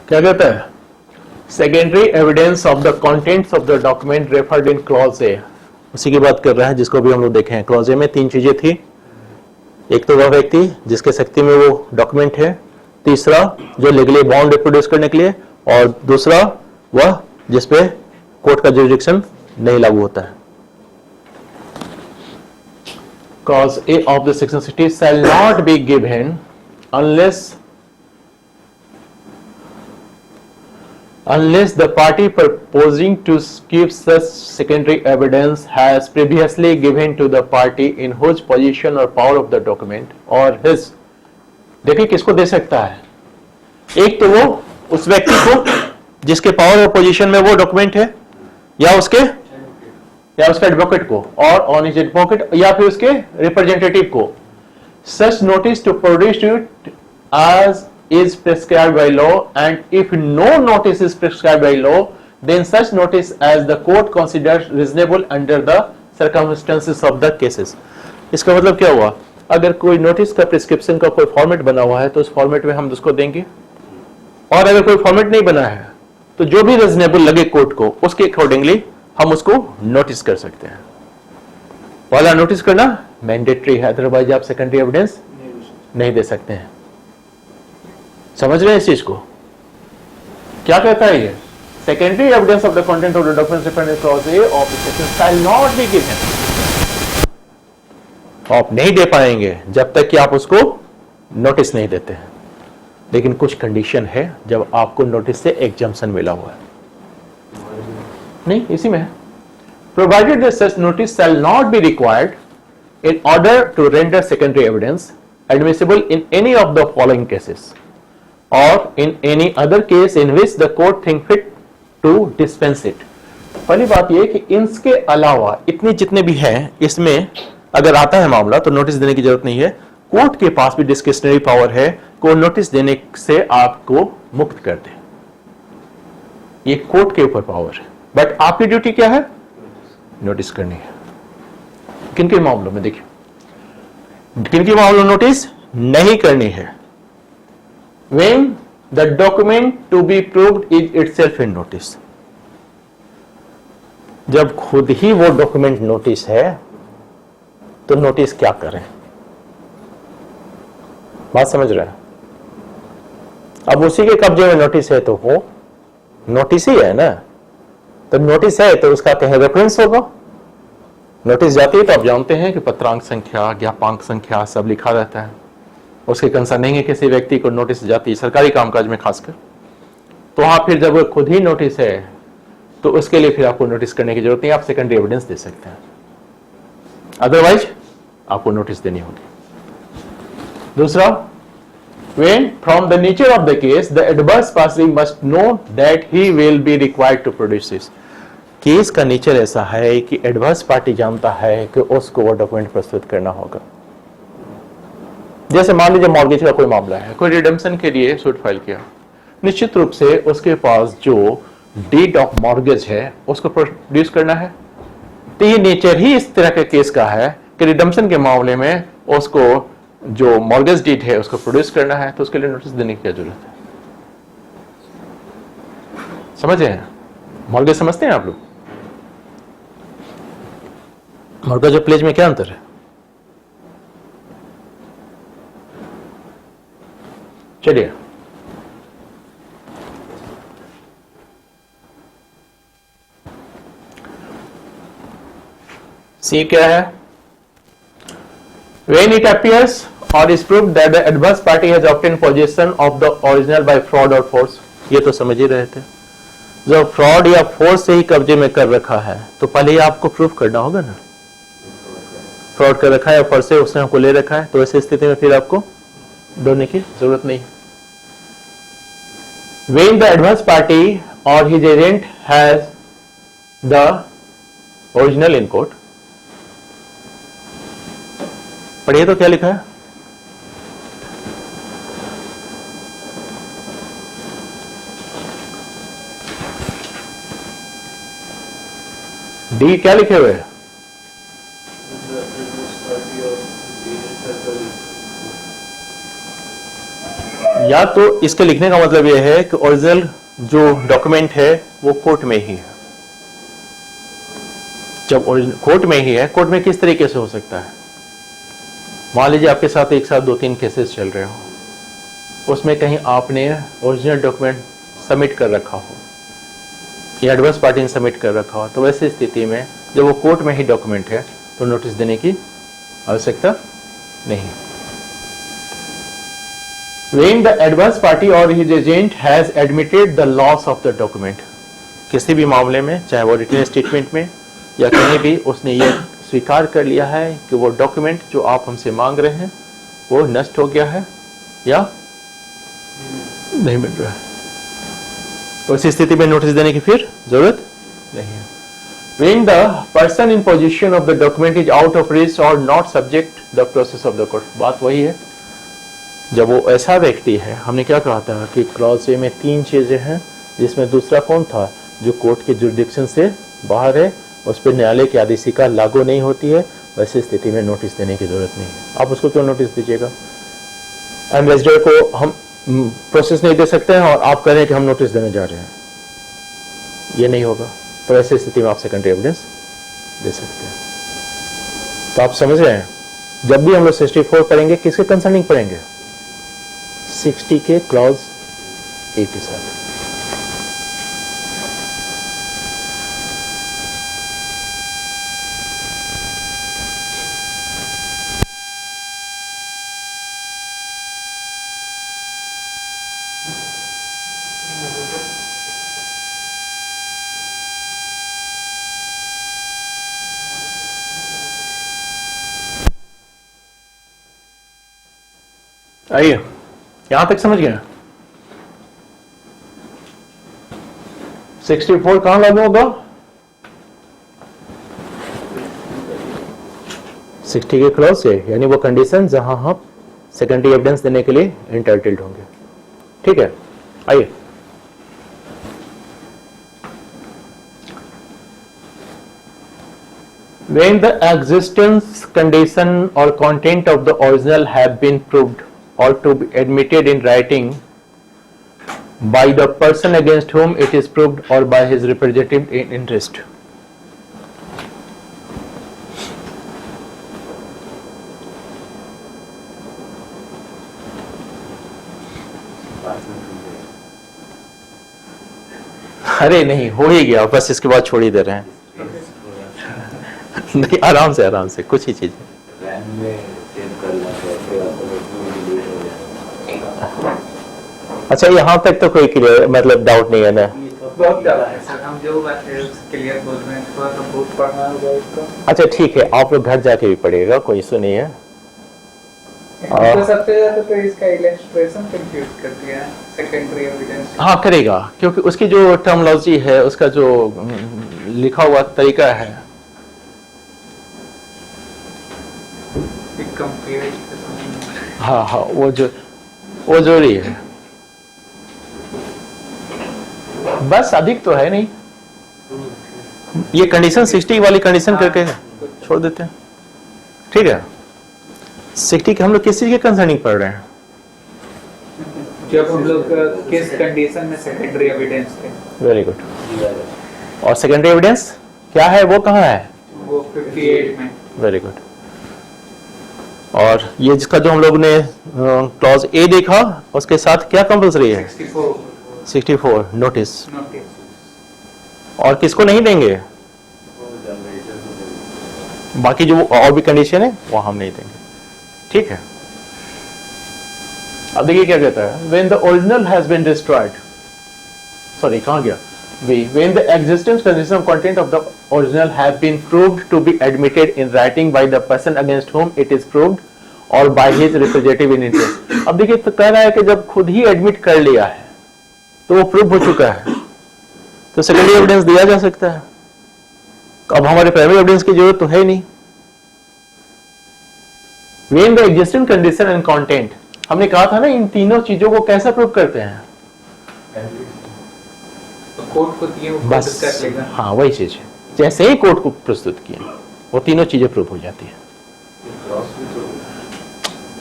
S1: क्या कहता है? Secondary evidence of the contents of the document referred in clause A. उसी की बात कर रहा है जिसको भी हम लोग देखे हैं। क्लॉज ए में तीन चीजें थी। एक तो वह व्यक्ति जिसके शक्ति में वो डॉक्यूमेंट है, तीसरा जो लीगली बाउंड रिप्रोड्यूस करने के लिए, और दूसरा वह जिसपे कोर्ट का जुरिडिक्शन नहीं लागू होता है। Clause A of the section 60 shell not be given unless the party proposing to give such secondary evidence has previously given to the party in whose possession or power of the document or his। देखिए किसको दे सकता है? एक तो वो उस व्यक्ति को जिसके पावर और पोजीशन में वो डॉक्यूमेंट है, या उसके एडवोकेट को, और ऑन हिज एडवोकेट या फिर उसके रिप्रेजेंटेटिव को। Such notice to produce it as is prescribed by law, and if no notice is prescribed by law, then such notice as the court considers reasonable under the circumstances of the cases। इसका मतलब क्या हुआ? अगर कोई notice का prescription का कोई format बना हुआ है तो उस फॉर्मेट में हम उसको देंगे, और अगर कोई फॉर्मेट नहीं बना है तो जो भी रीजनेबल लगे कोर्ट को उसके अकॉर्डिंगली हम उसको नोटिस कर सकते हैं। पहला नोटिस करना मैंडेटरी है, अदरवाइज आप सेकेंडरी एविडेंस नहीं दे सकते हैं। समझ रहे हैं इस चीज को? क्या कहता है ये? Secondary evidence of the content of the document referred in clause A of the section shall not be given. आप नहीं दे पाएंगे जब तक कि आप उसको नोटिस नहीं देते हैं। लेकिन कुछ कंडीशन है जब आपको नोटिस से एग्जम्पशन मिला हुआ है। नहीं, इसी में है, provided that such notice shall not be required in order to render secondary evidence admissible in any of the following cases or in any other case in which the court think fit to dispense it. पहली बात यह कि इसके अलावा इतने जितने भी हैं, इसमें अगर आता है मामला तो नोटिस देने की जरूरत नहीं है। कोर्ट के पास भी डिस्क्रिशनरी पावर है, को नोटिस देने से आपको मुक्त कर दे। ये कोर्ट के ऊपर पावर है, बट आपकी ड्यूटी क्या है? नोटिस करनी है। किन किन मामलों में देखिए, किन किन मामलों में नोटिस नहीं करनी है? When the document to be proved is itself in notice, जब खुद ही वो डॉक्यूमेंट नोटिस है तो नोटिस क्या करें? बात समझ रहे हैं? अब उसी के कब्जे में नोटिस है तो वो नोटिस ही है ना, तो नोटिस है तो उसका कहीं रेफरेंस होगा। नोटिस जाती है तो आप जानते हैं कि पत्रांक संख्या, ज्ञापांक संख्या सब लिखा रहता है। उसके कंसर्न नहीं है किसी व्यक्ति को नोटिस जाती है, सरकारी कामकाज में खासकर। तो वहां फिर जब खुद ही नोटिस है तो उसके लिए फिर आपको नोटिस करने की जरूरत नहीं, आप सेकेंडरी एविडेंस दे सकते हैं। अदरवाइज आपको नोटिस देनी होगी। दूसरा, when from the nature of the case the adverse party must know that he will be required to produce this। Case का नेचर ऐसा है कि एडवर्स पार्टी जानता है कि उसको वो डॉक्यूमेंट प्रस्तुत करना होगा। जैसे मान लीजिए मॉर्गेज का कोई मामला है, कोई रिडेम्पशन के लिए सूट फाइल किया, निश्चित रूप से उसके पास जो डीड ऑफ मॉर्गेज है उसको प्रोड्यूस करना है। तो ये नेचर ही इस तरह के केस का है कि रिडेम्पशन के मामले में उसको जो मॉर्गेज डीड है उसको प्रोड्यूस करना है, तो उसके लिए नोटिस देने की क्या जरूरत है? समझे हैं? मॉर्गेज समझते हैं आप लोग? मॉर्गेज और प्लेज में क्या अंतर है? चलिए, सी क्या है? When it appears or is proved that the adverse party has obtained possession of the original by fraud or force, ये तो समझ ही रहे थे। जब फ्रॉड या फोर्स से ही कब्जे में कर रखा है तो पहले ही आपको प्रूफ करना होगा ना, फ्रॉड कर रखा है या फोर्स से उसने आपको ले रखा है, तो ऐसी स्थिति में फिर आपको डरने की जरूरत नहीं। When the adverse party or his agent has the original in court, पढ़िए तो क्या लिखा है? डी क्या लिखे हुए हैं? या तो इसके लिखने का मतलब यह है कि ओरिजिनल जो डॉक्यूमेंट है वो कोर्ट में ही है। जब कोर्ट में ही है, कोर्ट में किस तरीके से हो सकता है? मान लीजिए आपके साथ एक साथ 2-3 केसेस चल रहे हो, उसमें कहीं आपने ओरिजिनल डॉक्यूमेंट सबमिट कर रखा हो या एडवर्स पार्टी ने सबमिट कर रखा हो, तो वैसी स्थिति में जब वो कोर्ट में ही डॉक्यूमेंट है तो नोटिस देने की आवश्यकता नहीं। When the adverse party or his agent has admitted the loss of the document, किसी भी मामले में चाहे वो रिटन स्टेटमेंट में या कहीं भी उसने ये स्वीकार कर लिया है कि वो डॉक्यूमेंट जो आप हमसे मांग रहे हैं वो नष्ट हो गया है या नहीं मिल रहा है, तो इस स्थिति में नोटिस देने की फिर जरूरत नहीं है। When the person in possession of the document is out of reach or not subject the process of the court, बात वही है। जब वो ऐसा व्यक्ति है, हमने क्या कहा था कि क्लॉज ए में 3 चीजें हैं, जिसमें दूसरा कौन था? जो कोर्ट के जुरिडिक्शन से बाहर है, उस पर न्यायालय की आदेशिका लागू नहीं होती है, वैसी स्थिति में नोटिस देने की जरूरत नहीं है। आप उसको क्यों नोटिस दीजिएगा? एम्बेसडर को हम प्रोसेस नहीं दे सकते हैं और आप कह रहे हैं कि हम नोटिस देने जा रहे हैं, ये नहीं होगा। तो ऐसी स्थिति में आप सेकेंडरी एविडेंस दे सकते हैं। तो आप समझ रहे हैं, जब भी हम लोग 64 पढ़ेंगे किसके कंसर्निंग पढ़ेंगे? 60 के क्लॉज ए के साथ। आइए, यहां तक समझ गए। 64 कहां लागू होगा? 60 के क्लॉज से, यानी वो कंडीशन जहां हम सेकेंडरी एविडेंस देने के लिए इंटाइटल्ड होंगे। ठीक है, आइए। When the existence, condition or content of the original have been proved or to be admitted in writing by the person against whom it is proved or by his representative in interest. अरे नहीं, हो ही गया, बस इसके बाद छोड़ ही दे रहे हैं। नहीं, आराम से कुछ ही चीज। अच्छा, यहाँ तक तो कोई क्लियर मतलब डाउट नहीं है ना?
S2: बहुत ज्यादा है सर, हम जो बात है क्लियर बोल रहे हैं, थोड़ा सा बहुत पढ़ना होगा इसका।
S1: अच्छा ठीक है, आप लोग घर जाके भी पढ़िएगा, कोई इशू नहीं है।
S2: तो सबसे ज्यादा तो इसका इलस्ट्रेशन कंफ्यूज कर दिया है, सेकेंडरी एविडेंस।
S1: हाँ करेगा, क्योंकि उसकी जो टर्मिनोलॉजी है, उसका जो लिखा हुआ तरीका है, हाँ वो जरूरी है। बस अधिक तो है नहीं, ये कंडीशन 60 वाली कंडीशन करके छोड़ देते हैं। ठीक है, 60 के हम लोग किस चीज के कंसर्निंग पढ़ रहे हैं?
S2: जब हम लोग किस कंडीशन में सेकेंडरी एविडेंस थे।
S1: Very good. और सेकेंडरी एविडेंस क्या है, वो कहाँ है?
S2: वो 58 में।
S1: Very good. और ये जिसका जो हम लोग ने क्लॉज ए देखा, उसके साथ क्या कंपल्सरी है? 64 नोटिस। और किसको नहीं देंगे? बाकी जो और भी कंडीशन है वो हम नहीं देंगे। ठीक है, अब देखिए क्या कहता है। When the original has been destroyed, sorry कहाँ गया? When the existence, condition, or content of the original have been proved to be admitted in writing by the person against whom it is proved or by his representative in interest. अब देखिए तो कह रहा है कि जब खुद ही admit कर लिया है तो वो प्रूव हो चुका है, तो सेकेंडरी एविडेंस दिया जा सकता है। अब हमारे प्राइमरी एविडेंस की जरूरत तो है नहीं। When the existing condition and content, हमने कहा था ना, इन तीनों चीजों को कैसे प्रूव करते हैं?
S2: कोर्ट को दिए
S1: बस कर लेगा। हाँ वही चीज है, जैसे ही कोर्ट को प्रस्तुत किया वो तीनों चीजें प्रूव हो जाती है।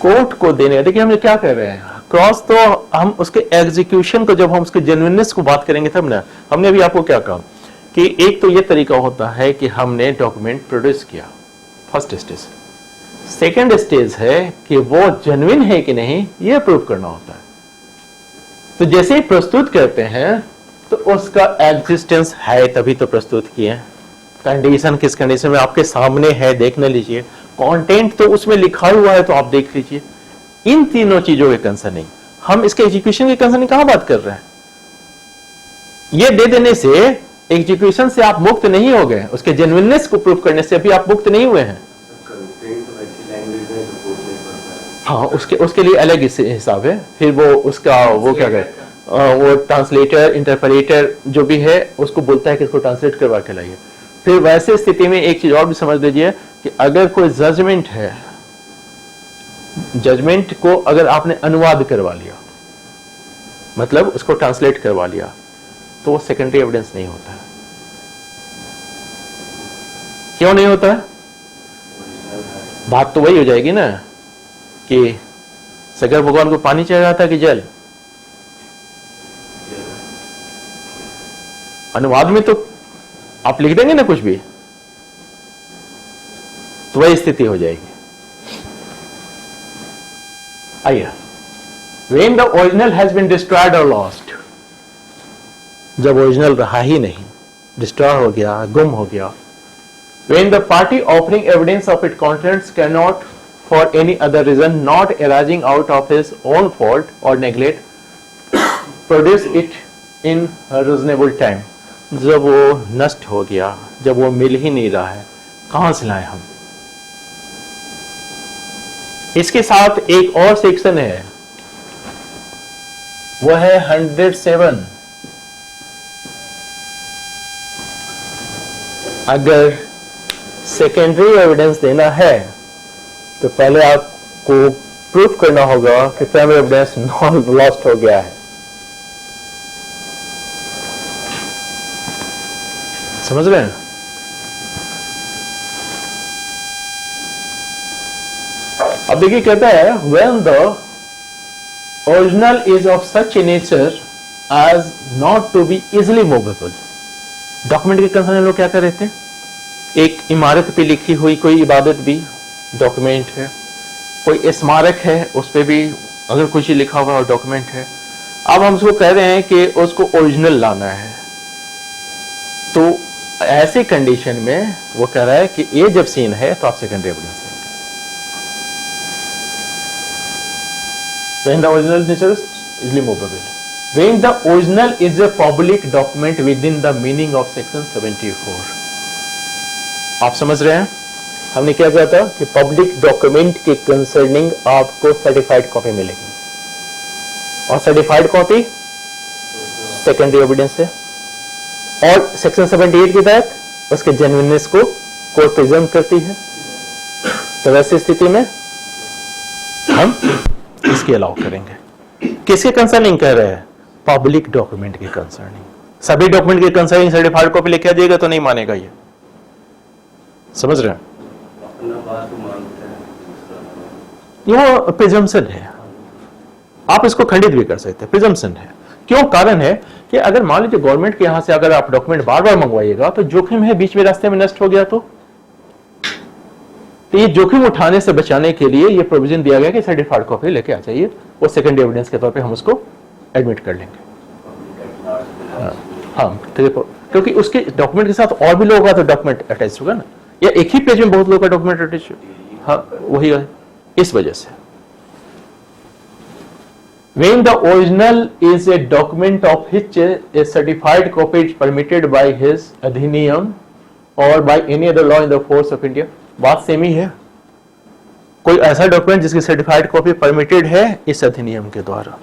S1: कोर्ट को देने, देखिए हम क्या कर रहे हैं, क्रॉस तो हम उसके एग्जीक्यूशन को, जब हम उसके जेन्युइननेस को बात करेंगे तब ना। हमने अभी आपको क्या कहा कि एक तो ये तरीका होता है कि हमने डॉक्यूमेंट प्रोड्यूस किया, फर्स्ट स्टेज। सेकेंड स्टेज है कि वो जेन्युइन है कि नहीं, ये प्रूव करना होता है। तो जैसे ही प्रस्तुत करते हैं तो उसका एग्जिस्टेंस है तभी तो प्रस्तुत किए। कंडीशन किस कंडीशन में आपके सामने है, देख न लीजिए। कंटेंट तो उसमें लिखा हुआ है तो आप देख लीजिए। इन तीनों चीजों के कंसर्निंग हम इसके एग्जीक्यूशन के कंसर्निंग कहां बात कर रहे हैं? ये दे देने से एग्जीक्यूशन से आप मुक्त नहीं हो गए, उसके जेन्युइननेस को प्रूव करने से अभी आप मुक्त नहीं हुए हैं। हाँ, उसके लिए अलग हिसाब है। फिर वो उसका वो क्या कहते, वो ट्रांसलेटर, इंटरप्रेटर जो भी है उसको बोलता है कि इसको ट्रांसलेट करवा के लाइए। फिर वैसे स्थिति में एक चीज और भी समझ लीजिए कि अगर कोई जजमेंट है, जजमेंट को अगर आपने अनुवाद करवा लिया, मतलब उसको ट्रांसलेट करवा लिया, तो वो सेकेंडरी एविडेंस नहीं होता है। क्यों नहीं होता है? बात तो वही हो जाएगी ना कि सगर भगवान को पानी चाहिए था कि जल। अनुवाद में तो आप लिख देंगे ना कुछ भी, तो वही स्थिति हो जाएगी। आइए When the original has been destroyed or lost, जब ओरिजिनल रहा ही नहीं, डिस्ट्रॉय हो गया, गुम हो गया. When the party offering evidence of its contents cannot, for any other reason not arising out of his own fault or neglect, produce it in a reasonable time. जब वो नष्ट हो गया, जब वो मिल ही नहीं रहा है, कहां से लाए हम? इसके साथ एक और सेक्शन है, वो है 107. अगर सेकेंडरी एविडेंस देना है तो पहले आपको प्रूफ करना होगा कि प्राइमरी एविडेंस लॉस्ट हो गया है. समझ रहे हैं? अब देखिए कहता है when the original is of such a nature as not to be easily movable. Document के कंसर्न लोग क्या कर रहे थे? एक इमारत पे लिखी हुई कोई इबादत भी डॉक्यूमेंट है, कोई स्मारक है उस पे भी अगर कुछ लिखा हुआ डॉक्यूमेंट है. अब हम उसको कह रहे हैं कि उसको ओरिजिनल लाना है, तो ऐसी कंडीशन में वो कह रहा है कि ये जब सीन है तो आप सेकेंडरी एविडेंस देंगे. When the original nature is easily movable. When the original is a public document within the meaning of section 74. आप समझ रहे हैं? हमने क्या कहा था कि पब्लिक डॉक्यूमेंट के कंसर्निंग आपको सर्टिफाइड कॉपी मिलेगी, और सर्टिफाइड कॉपी सेकेंडरी एविडेंस है, और सेक्शन 78 के तहत उसके जेन्युइननेस को कोर्ट प्रिजर्व करती है. तो वैसी स्थिति में हम इसकी अलाउ करेंगे. किसके कंसर्निंग कह रहे हैं? पब्लिक डॉक्यूमेंट के कंसर्निंग. सभी डॉक्यूमेंट के कंसर्निंग सर्टिफाइड कॉपी लेके आ जाएगा तो नहीं मानेगा ये. समझ रहे हैं?
S3: अपना बात मानते हैं,
S1: यह प्रिजम्पशन है, आप इसको खंडित भी कर सकते हैं. प्रिजम्पशन है. क्यों? कारण है कि अगर मान लीजिए गवर्नमेंट के यहां से अगर आप डॉक्यूमेंट बार बार मंगवाइएगा तो जोखिम है बीच में रास्ते में नष्ट हो गया तो ये जोखिम उठाने से बचाने के लिए ये प्रोविजन दिया गया कि सर्टिफाइड कॉपी लेके आ जाइए, वो सेकेंडरी एविडेंस के तौर पे हम उसको एडमिट कर लेंगे. हाँ, क्योंकि उसके डॉक्यूमेंट के साथ और भी लोगों का तो डॉक्यूमेंट अटैच होगा ना, या एक ही पेज में बहुत लोगों का डॉक्यूमेंट अटैच. हाँ, वही है, इस वजह से. When the original is a document of which a certified copy is permitted by his अधिनियम or by any other law in the force of India. बात सेम ही है. कोई ऐसा डॉक्यूमेंट जिसकी सर्टिफाइड कॉपी परमिटेड है इस अधिनियम के द्वारा,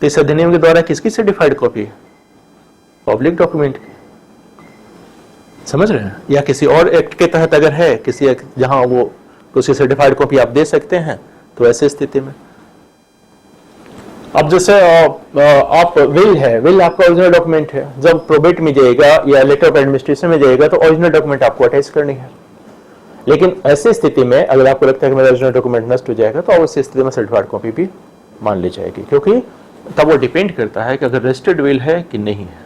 S1: तो इस अधिनियम के द्वारा किसकी सर्टिफाइड कॉपी है? पब्लिक डॉक्यूमेंट की. समझ रहे हैं? या किसी और एक्ट के तहत अगर है किसी जहां वो उसकी सर्टिफाइड कॉपी आप दे सकते हैं, तो ऐसी स्थिति में अब जैसे आप विल है, विल आपका ओरिजिनल डॉक्यूमेंट है, जब प्रोबेट में जाएगा या लेटर ऑफ एडमिनिस्ट्रेशन में जाएगा तो ओरिजिनल डॉक्यूमेंट आपको अटैच करनी है. लेकिन ऐसी स्थिति में अगर आपको लगता है कि मेरा ओरिजिनल डॉक्यूमेंट नष्ट हो जाएगा तो उस स्थिति में सर्टिफाइड कॉपी भी मान ली जाएगी, क्योंकि तब वो डिपेंड करता है कि अगर रजिस्टर्ड विल है कि नहीं है.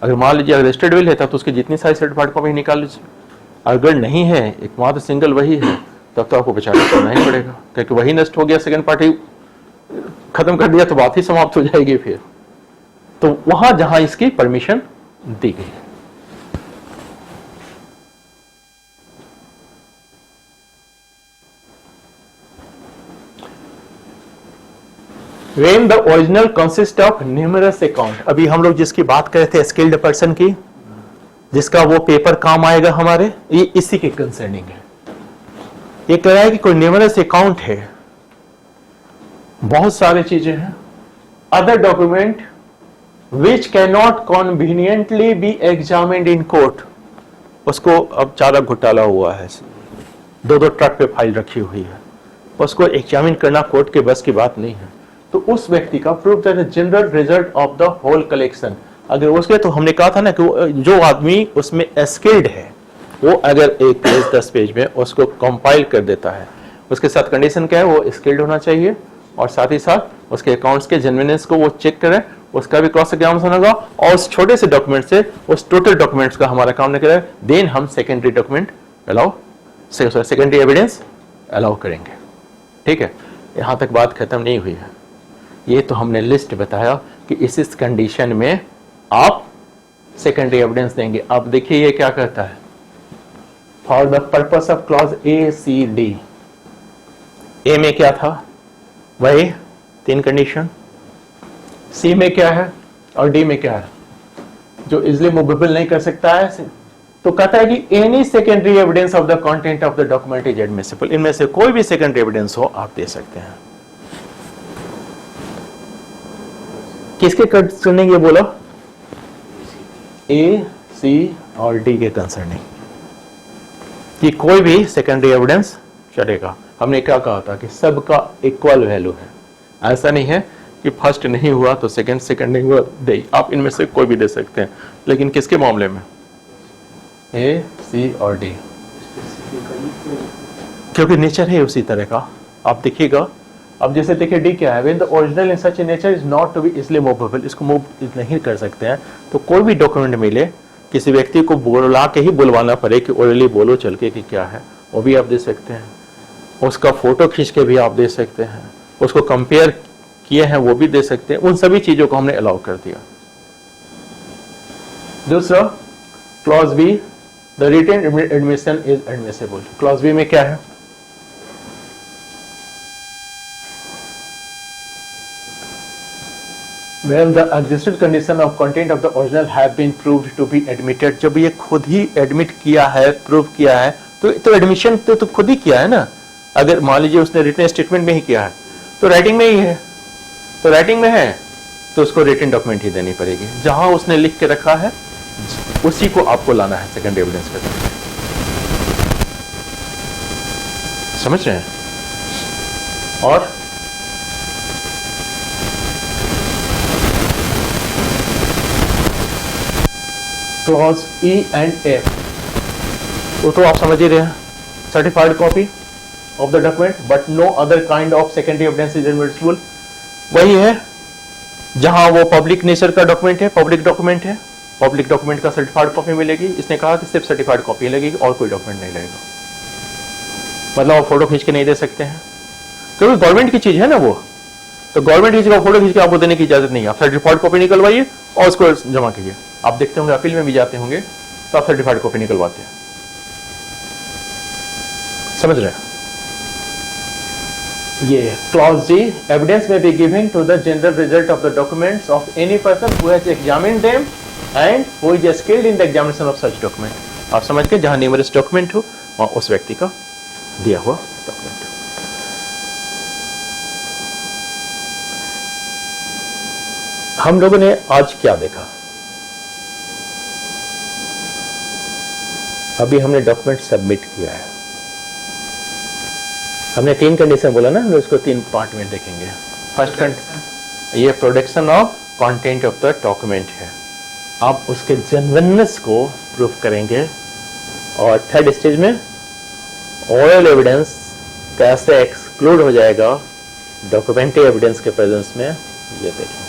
S1: अगर मान लीजिए अगर रजिस्टर्ड विल है तब तो उसकी जितनी सारी सर्टिफाइड कॉपी निकाल लीजिए. अगर नहीं है, एकमात्र सिंगल वही है, तब तो आपको बेचारा करना ही पड़ेगा, क्योंकि वही नष्ट हो गया, सेकंड पार्टी खत्म कर दिया तो बात ही समाप्त हो जाएगी फिर. तो वहां जहां इसकी परमिशन दी गई. When the original consists of numerous account. अभी हम लोग जिसकी बात कर रहे थे स्किल्ड पर्सन की, जिसका वो पेपर काम आएगा हमारे, ये इसी के कंसर्निंग है. ये कह रहा है कि कोई न्यूमरस अकाउंट है, बहुत सारी चीजें हैं, other document which can not conveniently be examined in court. उसको अब चारा घोटाला हुआ है, 2-2 ट्रक पे फाइल रखी हुई है, उसको एग्जामिन करना कोर्ट के बस की बात नहीं है. तो उस व्यक्ति का proof that the general result of the whole collection, अगर उसके, तो हमने कहा था ना कि जो आदमी उसमें स्किल्ड है वो अगर एक पेज 10 पेज में उसको कंपाइल कर देता है, उसके साथ कंडीशन क्या है? वो स्किल्ड होना चाहिए, और साथ ही साथ उसके अकाउंट्स के जेन्युइननेस को वो चेक करें, उसका भी क्रॉस एग्जामिनेशन होगा, और उस छोटे से डॉक्यूमेंट से उस टोटल डॉक्यूमेंट्स का हमारा काम नहीं करें, देन हम secondary document allow, secondary evidence allow करेंगे. ठीक है, यहां तक बात खत्म नहीं हुई है. ये तो हमने लिस्ट बताया कि इस कंडीशन में आप सेकेंडरी एविडेंस देंगे। अब देखिए ये क्या कहता है, for the purpose of clause A C D. A में क्या था, वही 3 कंडीशन, सी में क्या है और डी में क्या है, जो इजिली मूवेबल नहीं कर सकता है, तो कहता है कि any secondary evidence of the content of the document is admissible. इनमें से कोई भी सेकेंडरी एविडेंस हो आप दे सकते हैं। किसके कंसर्निंग ये बोला, ए सी और डी के कंसर्निंग, कि कोई भी सेकेंडरी एविडेंस चलेगा। हमने क्या कहा था कि सबका इक्वल वैल्यू है, ऐसा नहीं है कि फर्स्ट नहीं हुआ तो सेकंड नहीं हुआ दे, आप इनमें से कोई भी दे सकते हैं। लेकिन किसके मामले में, ए सी और डी, क्योंकि नेचर है उसी तरह का। आप देखिएगा, अब जैसे देखिए डी क्या है, when the original in such a nature is not to be easily movable, इसको मूव नहीं कर सकते हैं। तो कोई भी डॉक्यूमेंट मिले, किसी व्यक्ति को बुला के ही बुलवाना पड़े कि ओरली बोलो चल के कि क्या है, वो भी आप दे सकते हैं। उसका फोटो खींच के भी आप दे सकते हैं, उसको कंपेयर किए हैं वो भी दे सकते हैं। उन सभी चीजों को हमने अलाउ कर दिया। दूसरा clause B, the written admission is admissible. Clause B में क्या है, when the existed condition of content of the original have been proved to be admitted, जब ये खुद ही एडमिट किया है, प्रूव किया है, तो एडमिशन तो खुद ही किया है ना। अगर मान लीजिए उसने रिटन स्टेटमेंट में ही किया है तो राइटिंग में ही है, तो राइटिंग में है तो उसको रिटन डॉक्यूमेंट ही देनी पड़ेगी। जहां उसने लिख के रखा है उसी को आपको लाना है सेकेंड एविडेंस के तौर पे। समझ रहे हैं? और क्लॉज ई एंड एफ, वो तो आप समझ ही रहे हैं, certified copy of the document but no other kind of secondary evidence is admissible. वही है जहां वो पब्लिक नेचर का डॉक्यूमेंट है, पब्लिक डॉक्यूमेंट है, पब्लिक डॉक्यूमेंट का सर्टिफाइड कॉपी मिलेगी। इसने कहा कि सिर्फ सर्टिफाइड कॉपी लगेगी और कोई डॉक्यूमेंट नहीं लगेगा। मतलब आप फोटो खींच के नहीं दे सकते हैं क्योंकि गवर्नमेंट की चीज है ना वो, तो गवर्नमेंट की जगह फोटो खींच के आपको देने की इजाजत नहीं है। आप सर्टिफाइड कॉपी निकलवाइए और उसको जमा कीजिए। आप देखते होंगे अपील में भी जाते होंगे तो आप सर्टिफाइड कॉपी निकलवाते हैं। समझ रहे हैं? ये क्लॉज जी, एविडेंस में be given to the general result of the documents of any person who has examined them and who is skilled in the examination of such document. आप समझ के, जहां न्यूमरस डॉक्यूमेंट हो वहां उस व्यक्ति का दिया हुआ डॉक्यूमेंट। हम लोगों ने आज क्या देखा, अभी हमने डॉक्यूमेंट सबमिट किया है। हमने 3 कंडीशन बोला ना, हम उसको 3 पार्ट में देखेंगे। फर्स्ट ये production of content of the document है, आप उसके जेन्युइननेस को प्रूव करेंगे। और थर्ड स्टेज में ओरल एविडेंस कैसे एक्सक्लूड हो जाएगा डॉक्यूमेंट्री एविडेंस के प्रेजेंस में, ये देखेंगे।